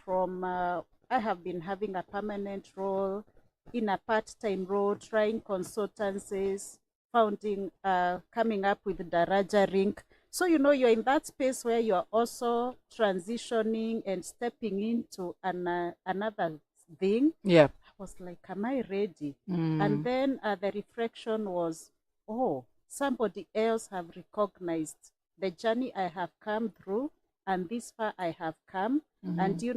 from, I have been having a permanent role, in a part-time role, trying consultancies, founding, coming up with Daraja Rink. So, you're in that space where you're also transitioning and stepping into another thing. Yeah. I was like, am I ready? And then the reflection was, oh, somebody else have recognized the journey I have come through, and this far I have come. And you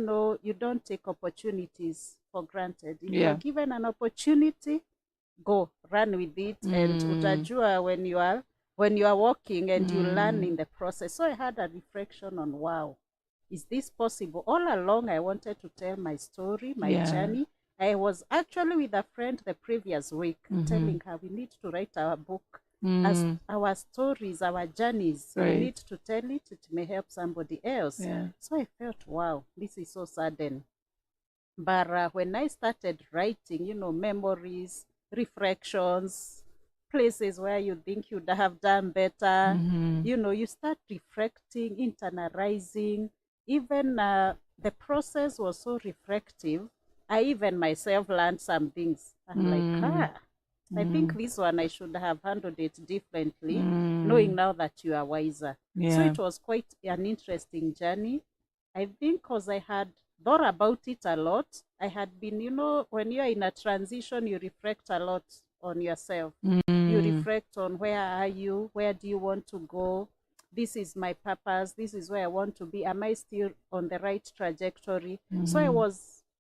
don't take opportunities for granted. If you're given an opportunity, go run with it, and utajua when you are walking, and you learn in the process. So I had a reflection on, wow, is this possible? All along I wanted to tell my story, my journey. I was actually with a friend the previous week telling her we need to write our book as our stories, our journeys. Right. We need to tell it. It may help somebody else. Yeah. So I felt, wow, this is so sudden. But when I started writing, memories, reflections, places where you think you'd have done better, you start reflecting, internalizing. Even the process was so reflective. I even myself learned some things. I'm like, I think this one I should have handled it differently, knowing now that you are wiser. So Yeah. it was quite an interesting journey. I think because I had thought about it a lot. I had been, when you're in a transition, you reflect a lot on yourself. You reflect on where are you, where do you want to go, this is my purpose, this is where I want to be, am I still on the right trajectory? So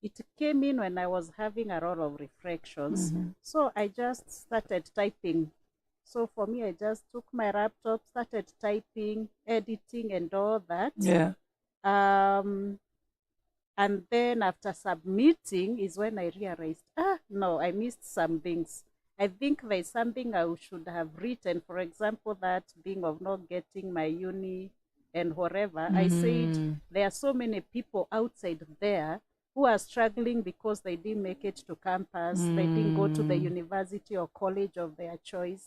it came in when I was having a lot of reflections. So I just started typing. So for me, I just took my laptop, started typing, editing, and all that. Yeah. And then after submitting is when I realized, no, I missed some things. I think there's something I should have written. For example, that thing of not getting my uni and whatever. I said there are so many people outside there who are struggling because they didn't make it to campus, they didn't go to the university or college of their choice.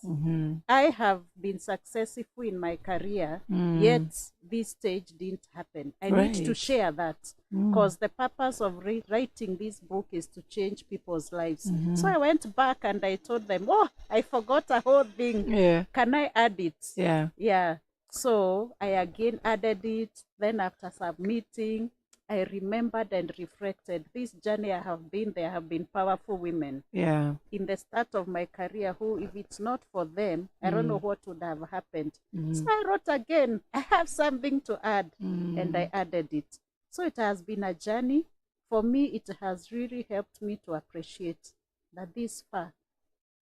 I have been successful in my career, yet this stage didn't happen. I need to Right. share that because the purpose of writing this book is to change people's lives. So I went back and I told them, oh, I forgot a whole thing. Yeah. Can I add it? Yeah. Yeah. So I again added it. Then after submitting, I remembered and reflected this journey I have been. There have been powerful women Yeah. in the start of my career who, if it's not for them, I don't know what would have happened. So I wrote again, I have something to add, and I added it. So it has been a journey. For me, it has really helped me to appreciate that this far,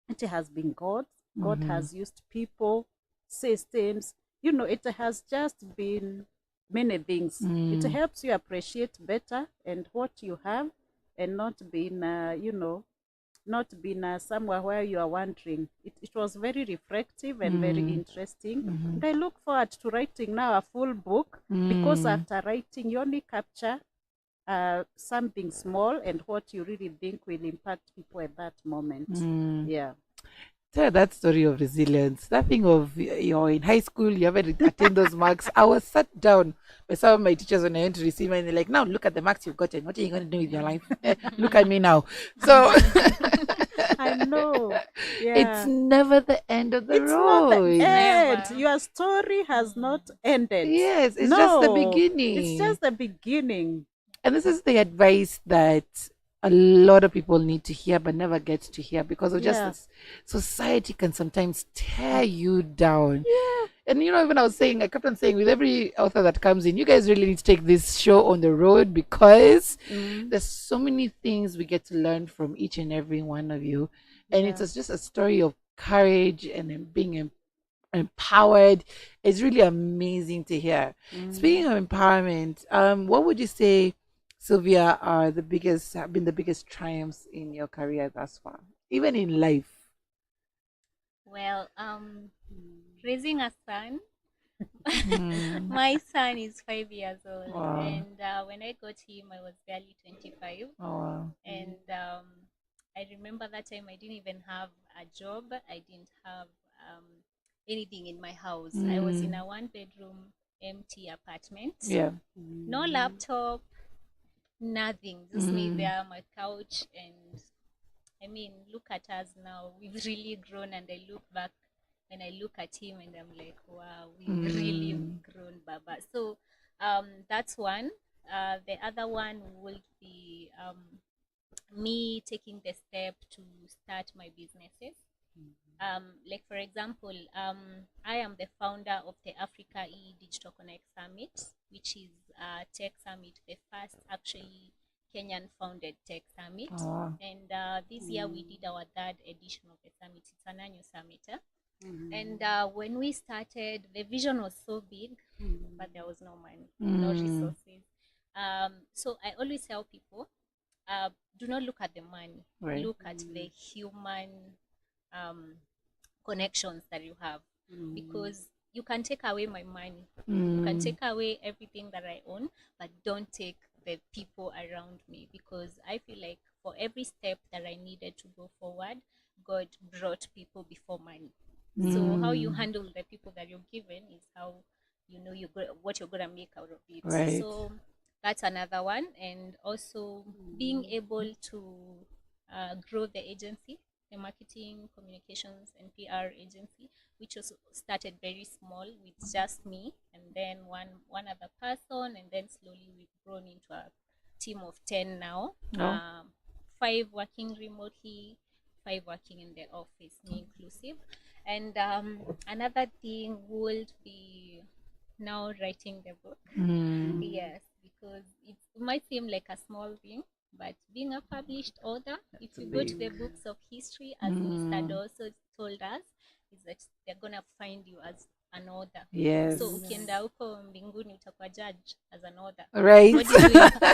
it has been God. God has used people, systems. It has just been many things. It helps you appreciate better and what you have, and not being, not being somewhere where you are wondering. It was very reflective and very interesting. And I look forward to writing now a full book, because after writing, you only capture something small and what you really think will impact people at that moment. Yeah. Tell that story of resilience. That thing of you're in high school, you haven't attained those marks. I was sat down by some of my teachers when I went to receive mine, and they're like, now look at the marks you've gotten. What are you going to do with your life? Look at me now. So I know. Yeah. it's never the end of the It's road. not the end. Your story has not ended. Yes, it's just the No, beginning. It's just the beginning. And this is the advice that a lot of people need to hear but never get to hear, because of just Yeah. this society can sometimes tear you down. Yeah. And even I kept on saying, with every author that comes in, you guys really need to take this show on the road, because there's so many things we get to learn from each and every one of you. And it's just a story of courage and then being empowered. It's really amazing to hear. Speaking of empowerment, what would you say, Sylvia, have been the biggest triumphs in your career thus far, even in life? Well, raising a son. My son is 5 years old, Wow. and when I got him, I was barely 25. Oh, wow. And I remember that time I didn't even have a job. I didn't have anything in my house. I was in a one-bedroom empty apartment. Yeah. No laptop, nothing. Just me there, my couch, and I mean, look at us now. We've really grown, and I look back and I look at him, and I'm like, wow, we've really grown, Baba. So that's one. The other one would be me taking the step to start my businesses. Like for example, I am the founder of the Africa Digital Connect Summit, which is a tech summit, the first actually Kenyan founded tech summit. Oh, wow. And this year we did our third edition of the summit. It's an annual summit. And when we started, the vision was so big, but there was no money, no resources. So I always tell people, do not look at the money, Right. look at the human connections that you have, because you can take away my money, you can take away everything that I own, but don't take the people around me, because I feel like for every step that I needed to go forward, God brought people before money. So how you handle the people that you're given is how you know what you're gonna make out of it. Right. So that's another one, and also being able to grow the agency, the marketing, communications, and PR agency, which was started very small with just me and then one other person, and then slowly we've grown into a team of 10 now. Oh. 5 working remotely, 5 working in the office, me inclusive. And another thing would be now writing the book. Yes, because it might seem like a small thing, but being a published author, if you go to the books of history, as Mr. Dosso told us, is that they're gonna find you as an author. Yes. So ukienda huko mbinguni utakuwa judge as an author. Right.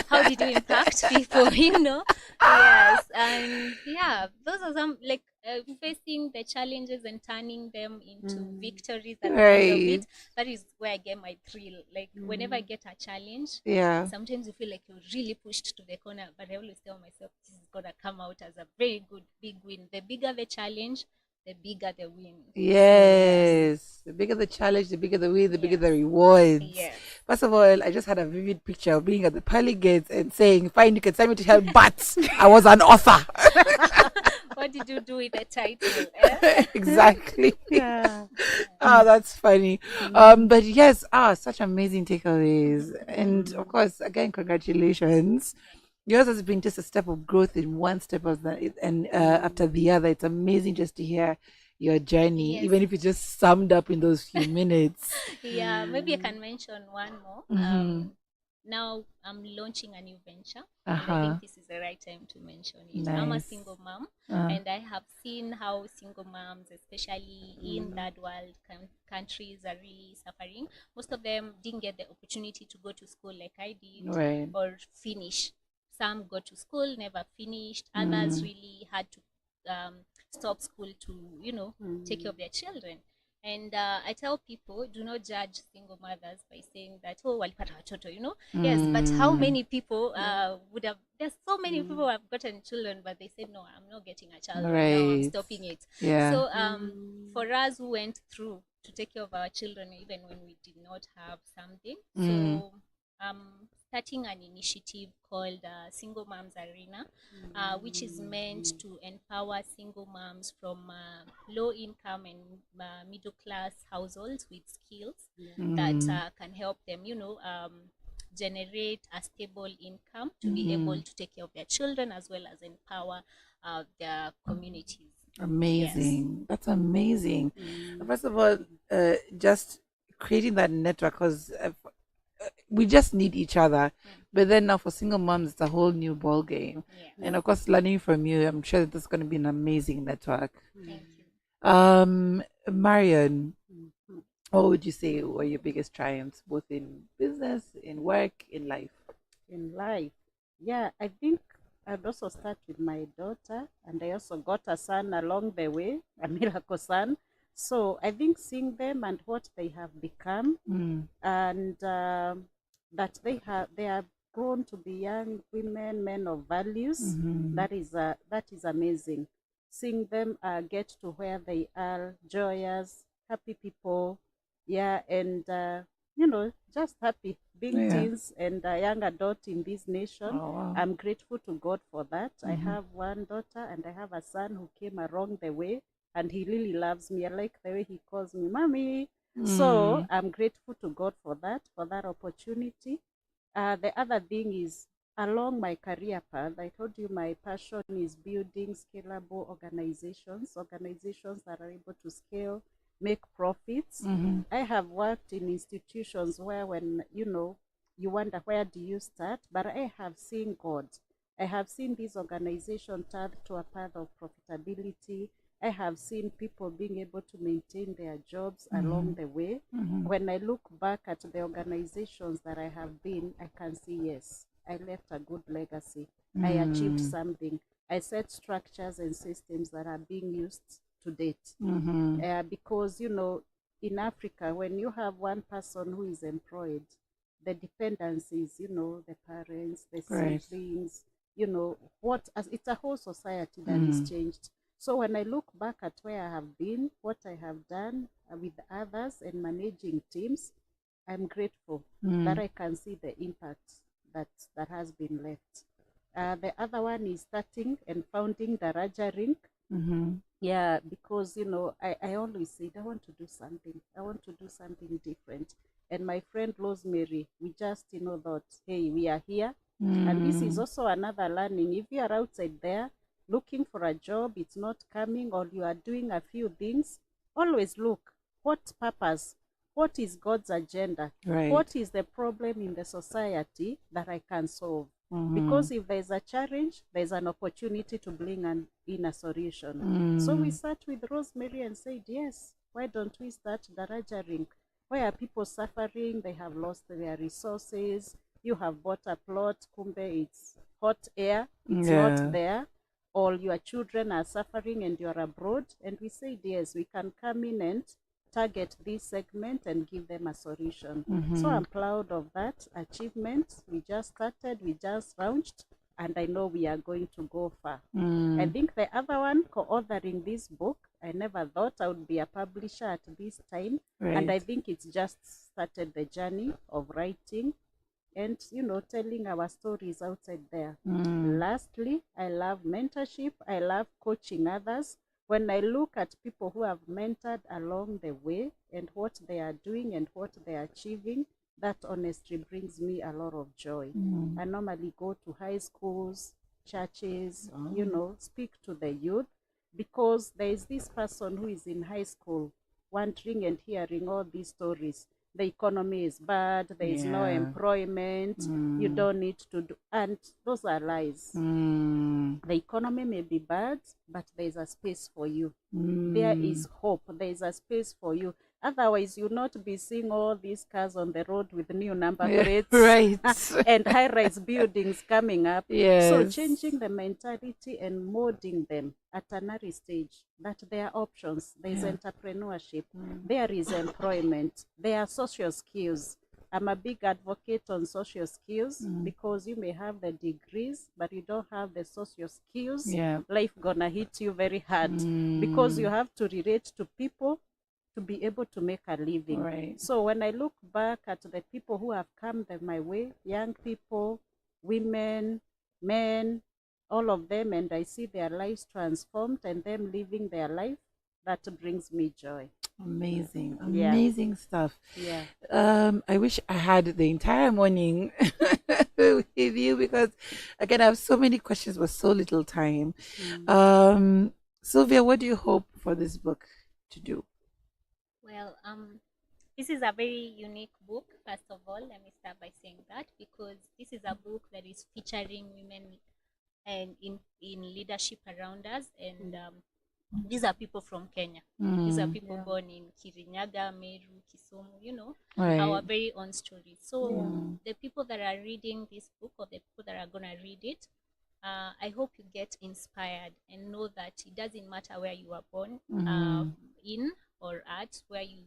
How did you impact people, you know? Yes. And yeah, those are some, like, facing the challenges and turning them into victories at the end of it. That is where I get my thrill. Like, whenever I get a challenge, Yeah. sometimes you feel like you're really pushed to the corner, but I always tell myself this is gonna come out as a very good big win. The bigger the challenge, the bigger the win. Yes. The bigger the challenge, the bigger the win, the bigger the rewards. Yes. First of all, I just had a vivid picture of being at the pearly gates and saying, "Fine, you can send me to hell, but I was an author." What did you do with the title? Exactly. Yeah. Oh, that's funny. But yes, such amazing takeaways. And of course, again, congratulations. Yours has been just a step of growth in one step of the, and after the other. It's amazing just to hear your journey, Yes. even if it's just summed up in those few minutes. Yeah, maybe I can mention one more. Mhm. Now I'm launching a new venture, and I Uh-huh. think this is the right time to mention it. I'm a Nice. single mom, Uh. and I have seen how single moms, especially in third world countries, are really suffering. Most of them didn't get the opportunity to go to school like I did, Right. or finish. Some got to school, never finished. Others really had to stop school to, take care of their children. And I tell people, do not judge single mothers by saying that, oh, walipata watoto, Yes, but how many people would have, there's so many people who have gotten children, but they said, no, I'm not getting a child right now, I'm Right. stopping it. Yeah. So for us who went through to take care of our children, even when we did not have something, so starting an initiative called Single Moms Arena, which is meant to empower single moms from low income and middle class households with skills that can help them, generate a stable income to be able to take care of their children as well as empower their communities. Amazing. That's amazing. First of all, just creating that network, because we just need each other. But then now for single moms, it's a whole new ball game. And of course, learning from you, I'm sure that this is going to be an amazing network. Thank you. Marion, what would you say were your biggest triumphs, both in business, in work, in life? In life, yeah, I think I'd also start with my daughter, and I also got a son along the way, a miracle son. So I think seeing them and what they have become, and that they have grown to be young women, men of values. That is amazing. Seeing them get to where they are, joyous, happy people, yeah, and just happy being teens and a young adult in this nation. Oh, wow. I'm grateful to God for that. I have one daughter and I have a son who came along the way, and he really loves me. I like the way he calls me mommy. So I'm grateful to God for that opportunity. The other thing is, along my career path, I told you my passion is building scalable organizations that are able to scale, make profits. I have worked in institutions where when, you wonder where do you start, but I have seen God. I have seen this organization turn to a path of profitability. I have seen people being able to maintain their jobs along the way. When I look back at the organizations that I have been, I can see, yes, I left a good legacy. I achieved something. I set structures and systems that are being used to date. Because, in Africa, when you have one person who is employed, the dependencies, the parents, the Right. siblings, as it's a whole society that is changed. So when I look back at where I have been, what I have done with others and managing teams, I'm grateful that I can see the impact that has been left. The other one is starting and founding the Raja Rink. Yeah, because I always said I want to do something. I want to do something different. And my friend Rosemary, we just thought, hey, we are here. And this is also another learning. If you are outside there looking for a job, it's not coming, or you are doing a few things, always look what purpose, what is God's agenda, Right. what is the problem in the society that I can solve. Because if there's a challenge, there's an opportunity to bring in a solution. So we sat with Rosemary and said, yes, why don't we start the Raja Rink? Why are people suffering? They have lost their resources. You have bought a plot, kumbe it's hot air, it's Yeah. not there. All your children are suffering and you're abroad. And we said, yes, we can come in and target this segment and give them a solution. So I'm proud of that achievement. We just started, we just launched, and I know we are going to go far. I think the other one, co-authoring this book, I never thought I would be a publisher at this time. And I Right. think it's just started the journey of writing and, telling our stories outside there. Lastly, I love mentorship. I love coaching others. When I look at people who have mentored along the way and what they are doing and what they are achieving, that honestly brings me a lot of joy. I normally go to high schools, churches, speak to the youth, because there is this person who is in high school wondering and hearing all these stories. The economy is bad, there is no Yeah. employment, you don't need to do, and those are lies. The economy may be bad, but there is a space for you. There is hope, there is a space for you. Otherwise, you'll not be seeing all these cars on the road with new number Yeah, plates right. and high-rise buildings coming up. So Yes. changing the mentality and molding them at an early stage, that there are options. There is Yeah. entrepreneurship, there is employment, there are social skills. I'm a big advocate on social skills, because you may have the degrees, but you don't have the social skills. Yeah. Life gonna hit you very hard, because you have to relate to people to be able to make a living. Right. So when I look back at the people who have come my way, young people, women, men, all of them, and I see their lives transformed and them living their life, that brings me joy. Amazing, Yeah. amazing stuff. Yeah. I wish I had the entire morning with you, because again I have so many questions but so little time. Sylvia, what do you hope for this book to do? Well, this is a very unique book. First of all, let me start by saying that, because this is a book that is featuring women and in leadership around us, and these are people from Kenya. These are people born in Kirinyaga, Meru, Kisumu, our Right. very own stories. So the people that are reading this book, or the people that are gonna read it, I hope you get inspired and know that it doesn't matter where you were born, in or at, where you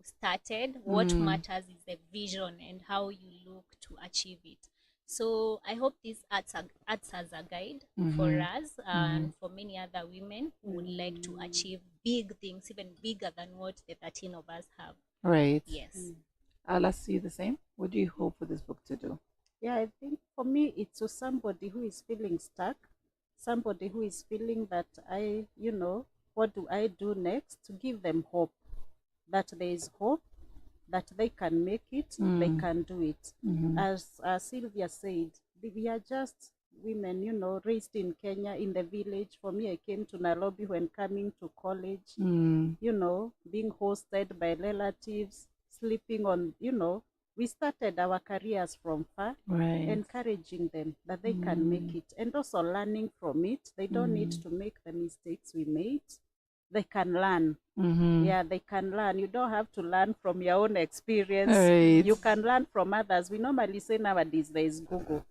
started. What matters is the vision and how you look to achieve it. So I hope this acts as a guide for us and for many other women who would like to achieve big things, even bigger than what the 13 of us have. Right. Yes. I'll ask you the same. What do you hope for this book to do? Yeah, I think for me, it's to somebody who is feeling stuck, somebody who is feeling that what do I do next, to give them hope, that there is hope, that they can make it, they can do it. As Sylvia said, we are just women, raised in Kenya, in the village. For me, I came to Nairobi when coming to college, being hosted by relatives, sleeping on, we started our careers from far, Right. encouraging them that they can make it, and also learning from it. They don't need to make the mistakes we made. They can learn. Yeah, they can learn. You don't have to learn from your own experience. Right. You can learn from others. We normally say nowadays there is Google.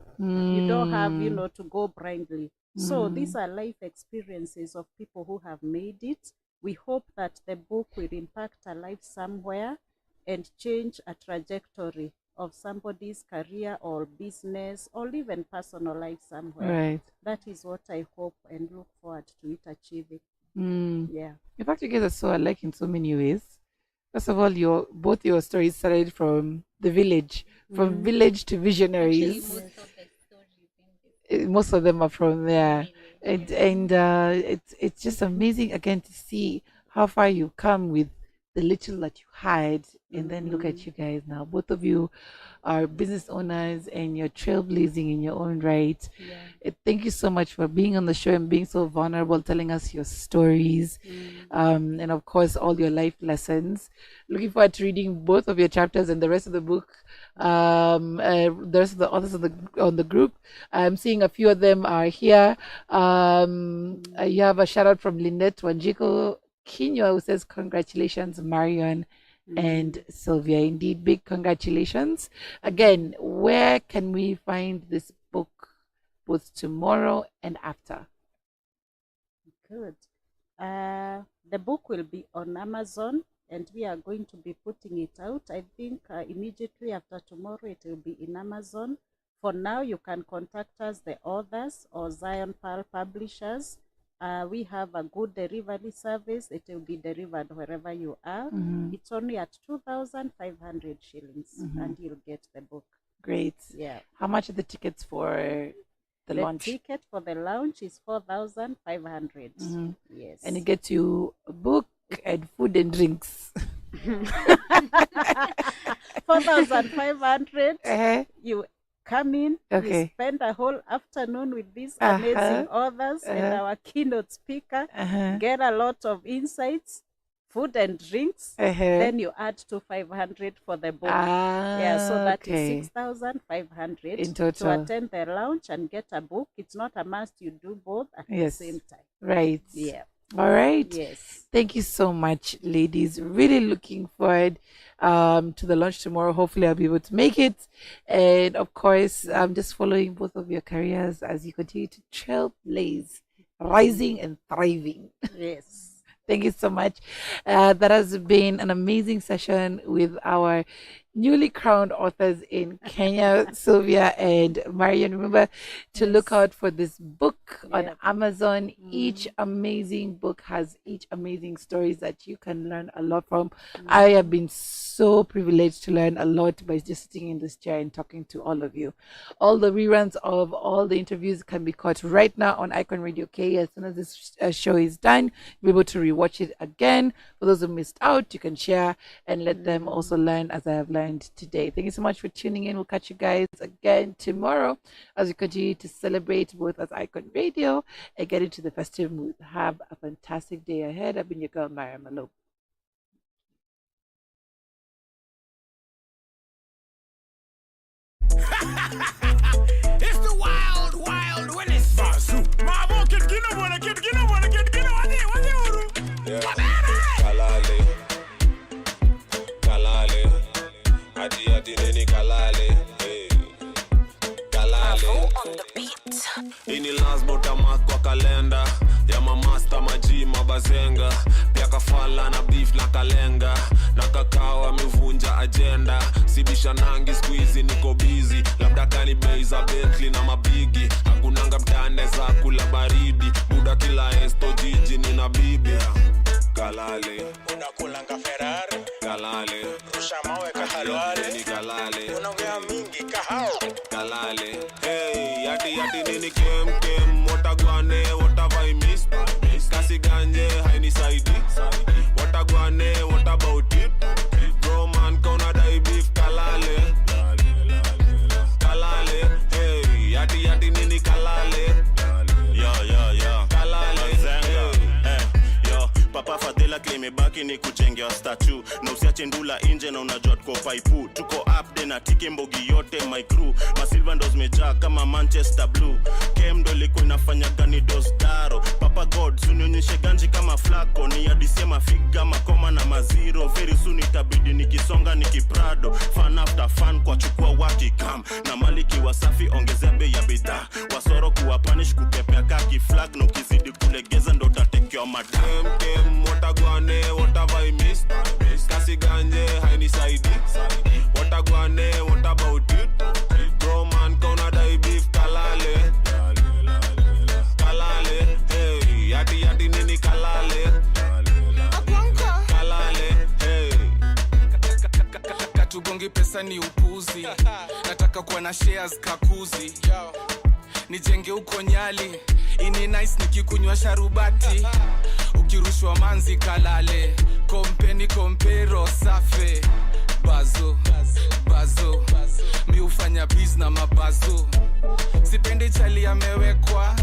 You don't have, to go blindly. So these are life experiences of people who have made it. We hope that the book will impact a life somewhere and change a trajectory of somebody's career or business or even personal life somewhere. Right. That is what I hope and look forward to it achieving. Yeah. In fact, you guys are so alike in so many ways. First of all, both your stories started from the village, from village to visionaries. Most of them are from there, and it's just amazing again to see how far you come with the little that you had, and then look at you guys now. Both of you are business owners and you're trailblazing in your own right. Thank you so much for being on the show and being so vulnerable, telling us your stories, and of course all your life lessons. Looking forward to reading both of your chapters and the rest of the book. The rest of the authors on the group, I'm seeing a few of them are here. You have a shout out from Lynette Wanjiko Kinyo, who says congratulations, Marion and Sylvia. Indeed, big congratulations. Again, where can we find this book, both tomorrow and after? Good. The book will be on Amazon, and we are going to be putting it out. I think immediately after tomorrow it will be in Amazon. For now, you can contact us, the authors, or Zion Pearl Publishers. We have a good delivery service. It will be delivered wherever you are. It's only at 2,500 shillings, and you'll get the book. Great. Yeah. How much are the tickets for the launch? The ticket for the launch is 4,500. Yes. And it gets you a book and food and drinks. 4,500. You come in, you spend a whole afternoon with these amazing authors and our keynote speaker, get a lot of insights, food and drinks, then you add to 500 for the book. So that is 6,500 in total to attend the launch and get a book. It's not a must you do both at the same time. Right. Yeah. All right. Yes. Thank you so much, ladies. Really looking forward to the launch tomorrow. Hopefully I'll be able to make it. And of course, I'm just following both of your careers as you continue to trailblaze, rising and thriving. Yes. Thank you so much. That has been an amazing session with our newly crowned authors in Kenya, Sylvia and Marion. Remember to look out for this book on Amazon. Each amazing book has each amazing stories that you can learn a lot from. I have been so privileged to learn a lot by just sitting in this chair and talking to all of you. All the reruns of all the interviews can be caught right now on Icon Radio K. As soon as this show is done, you'll be able to rewatch it again. For those who missed out, you can share and let them also learn as I have learned today. Thank you so much for tuning in. We'll catch you guys again tomorrow as we continue to celebrate both as Icon Radio and get into the festive mood. Have a fantastic day ahead. I've been your girl, Myra Malo. It's the wild, wild Willis. Basu. Mama, kid, get up on a kid, get up on a kid, get up on it. What's it? Kalale. Kalale. Adi adi neni kalale. Kalale. Ini lasbota mark kwa kalenda. Ya mamasta maji mabazenga. Pia kafala na beef na kalenga. Na kakao amevunja agenda. Sibisha nangi squeezy niko busy. Labda kani bei za Bentley na mabigi. Hakunanga mtane za kula baridi. Buda kila esto jiji nina bibi. Kalale. Unakulanga Ferrari. Kalale. Rusha mawe kahalwale. Ni kalale. Unaongea mingi kahao. Kalale. Hey, yati nini kem. Watagwane, what have I missed? Kasi ganje, haini saidi. Watagwane, what about it? Bro man, kauna dai beef. Kalale. Kalale. Hey, yati nini kalale. Yo. Kalale. Yo, Papa Fadela klimebaki ni kujengea statue. Na usiache ndula nje na unajua tuko paipu. Tuko upde na tiki mbogi yote my crew. Masilva ndo zimejaa kama Manchester Blue. Kem ndo liko inafanya gani dosdaro. Papa God sunionyeshe ganji kama flako. Ni adisia mafiga makoma na maziro. Very soon itabidi nikisonga nikiprado. Fan after fan kwa chukua wakikam. Na maliki wasafi ongezea bei ya bidhaa. Wasoro kuwa punish kukepea kaki flag. Na ukizidi kulegeza ndo tatekewa madam. Kem, watagwane, what have I missed? Kasi ganje, haini saidi. Watagwane, what have ni upuzi. Nataka kuwa na shares kakuzi, nijenge uko Nyali. Ini nice nikikunywa sharubati, ukirushwa manzi kalale. Kompeni kompero safe, bazo bazo, mi ufanya biz na mabazo. Sipendi chali amewekwa,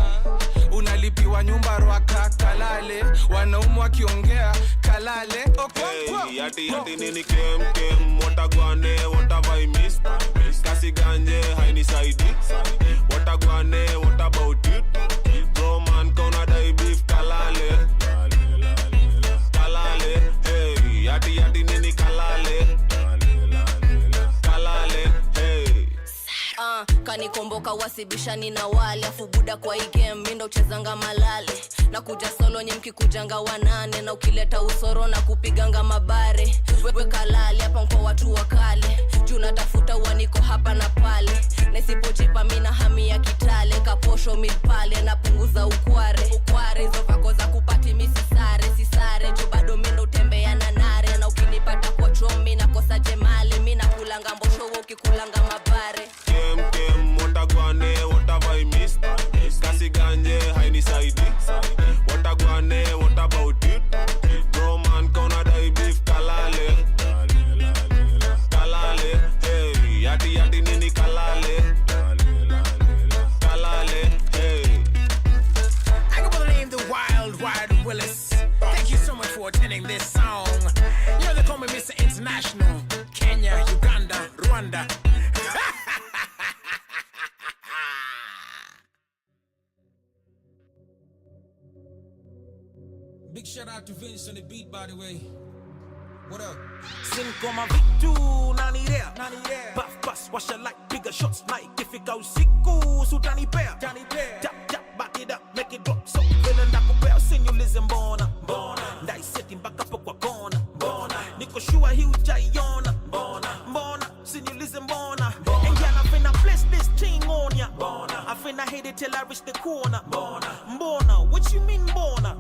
unalipiwa nyumba rwaka kalale. Wanaumu wakiongea kalale. Hey, yati nini kem watagwane, what have I missed? Kasi ganje haini saidi, watagwane, what about it? Bro man kona dai beef kalale, kalale. Hey, yati nini kalale, kalale. Hey, kanikomboka wasibishani na wale. Afu buda kwa hii game mindo uchezanga malale. Na kuja solo nye mkikujanga wanane. Na ukileta usoro na kupiganga mabare. Wewe kalali hapa mkwa watu wakale. Juu natafuta uaniko hapa na pale. Na isipojipa mina hami ya Kitale. Kaposho milpale na punguza ukware. Hizo vako za kupati misi sisare. Juu bado mindo utembea na nare. Na ukinipata kwa chomi na kosa jemali. Mina kulanga mbosho ukikulanga mabare. Kem watagwane, what have I missed? Kasi ganje haini saidi, watagwane, what about it? Bro man kona dai beef kalale, kalale. Hey, yati nini kalale, kalale. Hey, I go by the name the Wild Willis. Thank you so much for attending this song. You know they call me Mr. International. Kenya, Uganda, Rwanda. Big shout out to Vince on the beat, by the way. What up? Sinkoma vitu nani there? Puff pass, wash your light, bigger shots, Nike. If it goes siku, so Danny Bear. Tap, back it up, make it drop. So feeling like a bear, sing you listen, bona. Dai setting back up kwa kona. Niko shua hiu jayona. Bona, sing you listen, bona. And girl, I finna bless this thing on ya. I finna hit it till I reach the corner. Bona, what you mean, bona?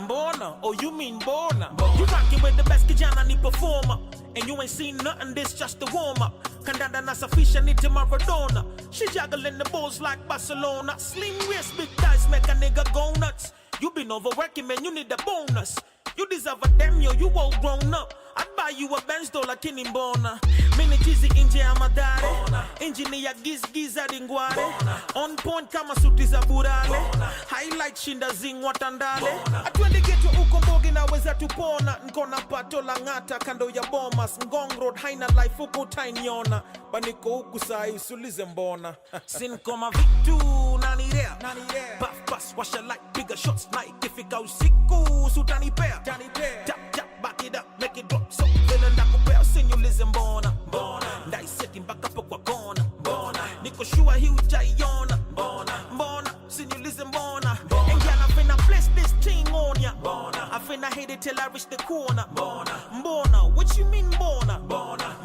Bona, oh you mean bona? You rockin' with the best kijana ni performer. And you ain't seen nothing, this just the warm-up. Kandanda na safisha ni to Maradona. She juggling the balls like Barcelona. Slim waist, big thighs make a nigga go nuts. You been overworking, man, you need a bonus. You deserve a damn yo, you all grown up. I'd buy you a Benz dollar kinimbona. Mini cheesy inje amadare. Engineer giza dingware. On point kama suti za burale. Highlight shinda zing watandale. Atwende geto uko mbogi na weza tupona. Nkona pato la ngata kando ya bomas. Ngong road haina life uko tainiona. Baniko uku sai usulize mbona. Sin koma vitu nani there? Puff pass, wash your light, bigger shots, Nike. If it goes siku, so Danny Bear. Tap, back it up, make it drop. So feeling like a bear, sing you listen, bona. Dai setting back up kwa kona. Niko shua hiu jayona. Bona, sing you listen, bona. And girl, I finna bless this thing on ya. I finna hit it till I reach the corner. Bona, what you mean, bona?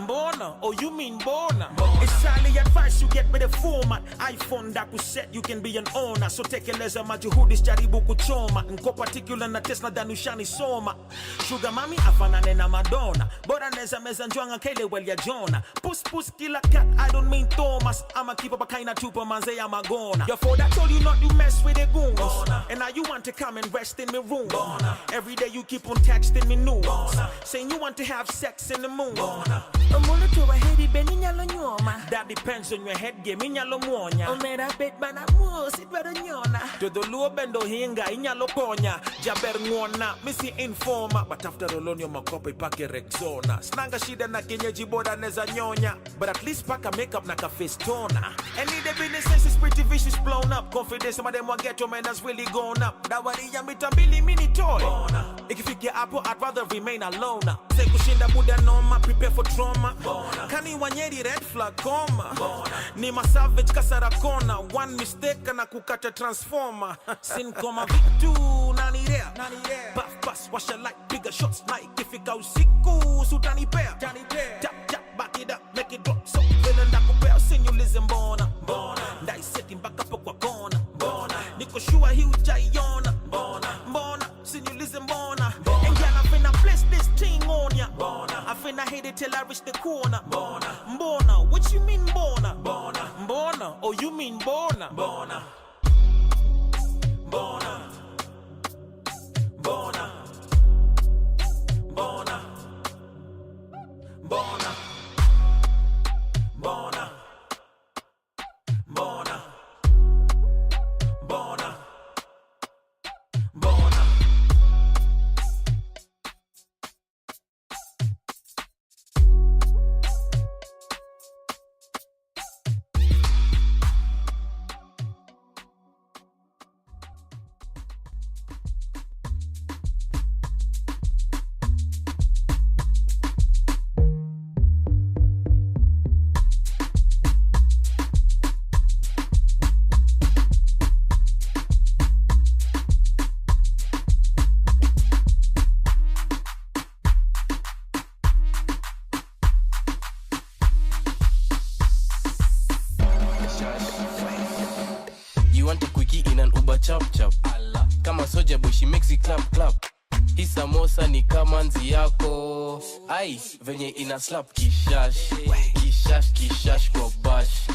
Bona, oh you mean bona? It's highly advised you get with the format. iPhone that was set, you can be an owner. So take a lesser majuhudis jaribu kuchoma. Nko particular na Tesla danushani soma. Sugar mami afanane na Madonna. Bora neza meza njwanga kele well ya Jonah. Puss killer cat, I don't mean Thomas. I'ma keep up a kind of tupa manze I'm a gona. Your father told you not to mess with the goons. And now you want to come and rest in my room. Every day you keep on texting me news. Saying you want to have sex in the moon. That depends on your head game. Inyalo muonya. To the low bendo hinga inyalo ponya. Jaber ngona misi informa. But after all on your makope pake Rexona. Snanga shida na kenyeji boda neza nyonya. But at least paka makeup na ka face toner. And in the business sense is pretty vicious blown up. Confidence some of them will get your man that's really gone up. That wari ya mitambili mini toy. If you figure apple I'd rather remain alone. Say kushinda muda noma prepare for trauma. Kani wanyeri red flag koma. Ni ma savage kasara kona. One mistake na kukata transformer. Sin koma vitu nani there? Puff pass, wash your light, bigger shots, Nike. If it goes siku, so Danny Bear. Tap, back it up, make it drop. So feeling like a bear, sing you listen, bona. Dai setting back up kwa kona. Niko shua hiu jayona. Bona, sing you listen, bona. And girl, I finna bless this thing on ya. I finna hit it till I reach the corner. Bona, Oh, you mean bona? Bona. Bona. Bona. Bona. Bona. Bona. Bona. Bona. Bona. You want a quickie in an Uber chop chop. Kama soja boy she makes it clap clap. Hii samosa ni kama nzi yako. Ai, venye ina slap kishash. Kishash kishash kwa bash.